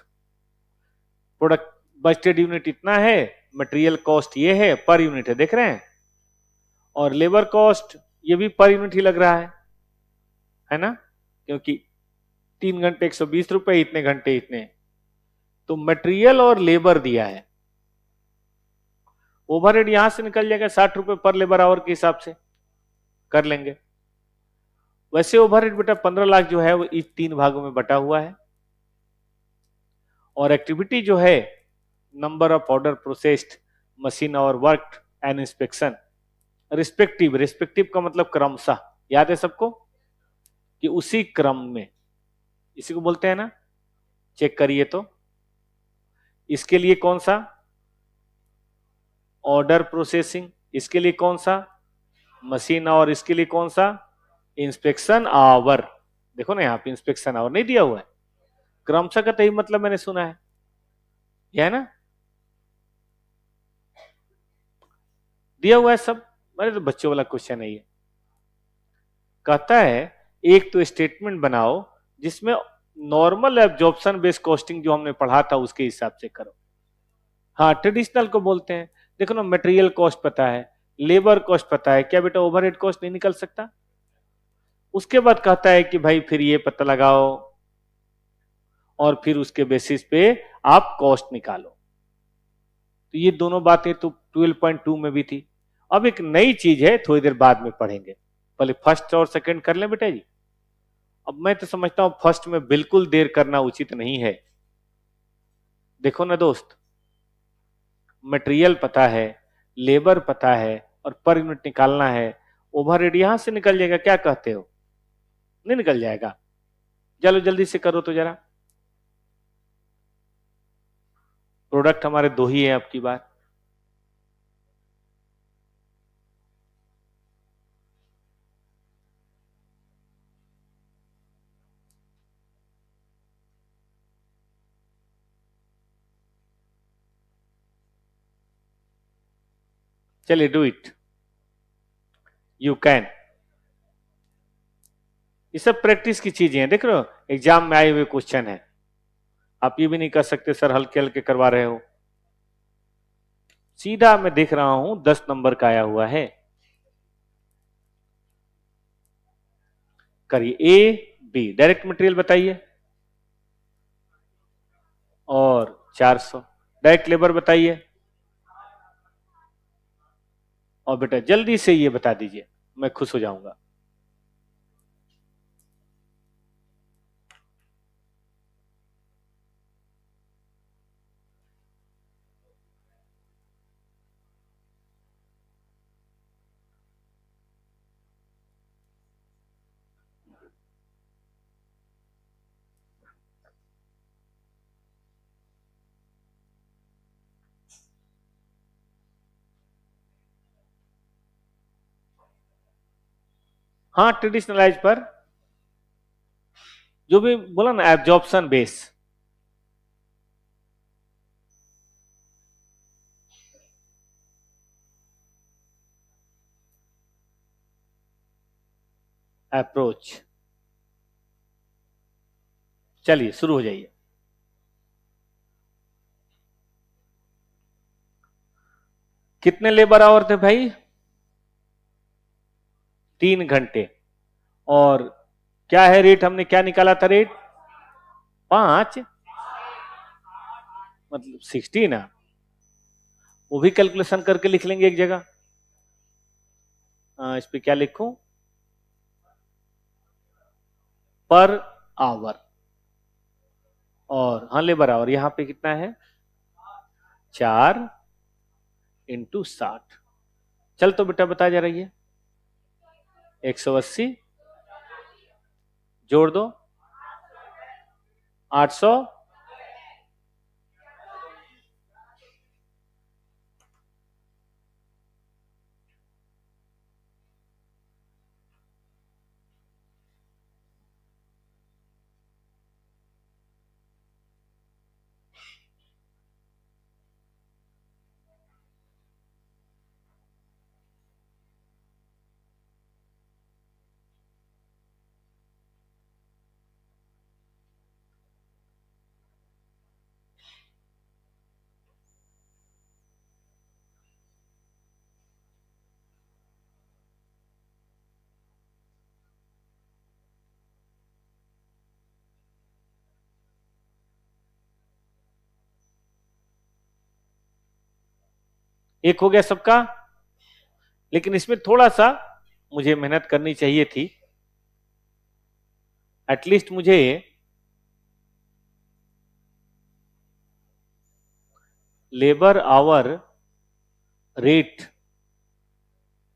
product budgeted unit इतना है, मटेरियल कॉस्ट ये है, पर यूनिट है, देख रहे हैं। और लेबर कॉस्ट ये भी पर यूनिट ही लग रहा है ना, क्योंकि 3 घंटे 120 रुपए, इतने घंटे इतने। तो मटेरियल और लेबर दिया है। ओवरहेड यहां से निकल जाएगा 60 रुपए पर लेबर आवर के हिसाब से। कर लेंगे। वैसे ओवरहेड बेटा 15 लाख जो है वो इस 3 भागों में बटा हुआ है, और एक्टिविटी जो है number of order processed, machine और work and inspection, respective, respective का मतलब क्रमशः, याद है सबको कि उसी क्रम में, इसी को बोलते हैं ना, चेक करिए तो, इसके लिए कौन सा ऑर्डर प्रोसेसिंग, इसके लिए कौन सा मशीन, और इसके लिए कौन सा इंस्पेक्शन आवर। देखो ना यहाँ पे इंस्पेक्शन आवर नहीं दिया हुआ है, क्रमशः का तही मतलब मैंने सुना है, यह है ना, दिया हुआ है सब। अरे तो बच्चों वाला क्वेश्चन है ये। कहता है एक तो स्टेटमेंट बनाओ जिसमें नॉर्मल एब्जॉर्प्शन बेस्ड कॉस्टिंग जो हमने पढ़ा था उसके हिसाब से करो। हाँ, ट्रेडिशनल को बोलते हैं। देखो ना, मटेरियल कॉस्ट पता है, लेबर कॉस्ट पता है, क्या बेटा ओवरहेड कॉस्ट नहीं निकल सकता? उसके बाद कहता है कि भाई फिर ये पता लगाओ और फिर उसके बेसिस पे आप कॉस्ट निकालो। तो ये दोनों बातें तो 12.2 में भी थी। अब एक नई चीज है, थोड़ी देर बाद में पढ़ेंगे, पहले फर्स्ट और सेकंड कर लें बेटा जी। अब मैं तो समझता हूं फर्स्ट में बिल्कुल देर करना उचित नहीं है। देखो ना दोस्त, मटेरियल पता है, लेबर पता है और पर यूनिट निकालना है, ओवरहेड यहां से निकल जाएगा, क्या कहते हो? नहीं निकल जाएगा? चलो जल्दी से करो तो जरा। प्रोडक्ट हमारे दो ही है अब की बार। चलिए डू इट, यू कैन। ये सब प्रैक्टिस की चीजें हैं, देख रहे हो एग्जाम में आए हुए क्वेश्चन है। आप ये भी नहीं कर सकते सर हल्के हल्के करवा रहे हो। सीधा मैं देख रहा हूं 10 नंबर का आया हुआ है। करिए, ए बी, डायरेक्ट मटेरियल बताइए, और 400। डायरेक्ट लेबर बताइए, और बेटा जल्दी से ये बता दीजिए, मैं खुश हो जाऊंगा। हाँ, ट्रेडिशनलाइज पर जो भी बोला ना, एब्जॉर्प्शन बेस। अप्रोच। चलिए शुरू हो जाइए। कितने लेबर आवर थे भाई? 3 घंटे। और क्या है रेट, हमने क्या निकाला था रेट? 5, मतलब 60 ना। वो भी कैलकुलेशन करके लिख लेंगे एक जगह। इस पे क्या लिखूं? Per hour. और हाँ, लेबर आवर यहां पे कितना है? 4 इंटू 60। चल तो बेटा बता जा रही है। 180 जोड़ दो 800। एक हो गया सबका, लेकिन इसमें थोड़ा सा मुझे मेहनत करनी चाहिए थी, एटलीस्ट मुझे लेबर आवर रेट,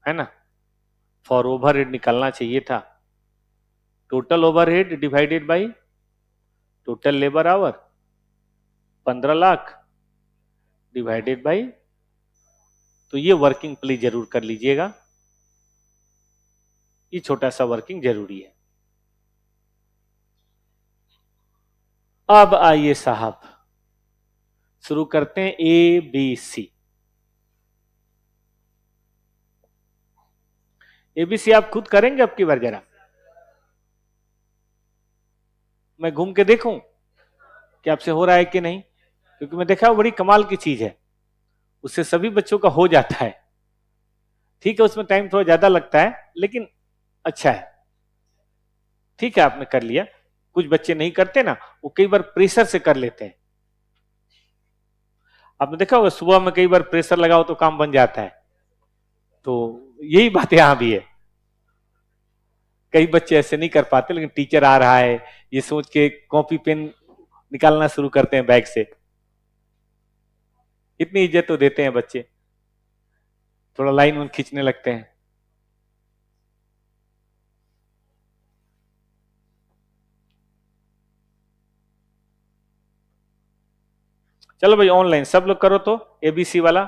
है ना, फॉर ओवरहेड निकालना चाहिए था। Total overhead divided by total labour our, 15 lakh divided by, तो ये वर्किंग प्लीज जरूर कर लीजिएगा, ये छोटा सा वर्किंग जरूरी है। अब आइए साहब, शुरू करते हैं ए बी सी। एबीसी आप खुद करेंगे अब की बार? जरा मैं घूम के देखूं कि आपसे हो रहा है कि नहीं, क्योंकि मैं देखा बड़ी कमाल की चीज है, उससे सभी बच्चों का हो जाता है। ठीक है, उसमें टाइम थोड़ा ज्यादा लगता है, लेकिन अच्छा है। ठीक है, आपने कर लिया। कुछ बच्चे नहीं करते ना, वो कई बार प्रेशर से कर लेते हैं। आपने देखा होगा सुबह में कई बार प्रेशर लगाओ तो काम बन जाता है, तो यही बात यहां भी है। कई बच्चे ऐसे नहीं कर पाते, लेकिन टीचर आ रहा है ये सोच के कॉपी पेन निकालना शुरू करते हैं बैग से। इतनी इज्जत तो देते हैं बच्चे, थोड़ा लाइन में खींचने लगते हैं। चलो भाई ऑनलाइन सब लोग करो तो एबीसी वाला।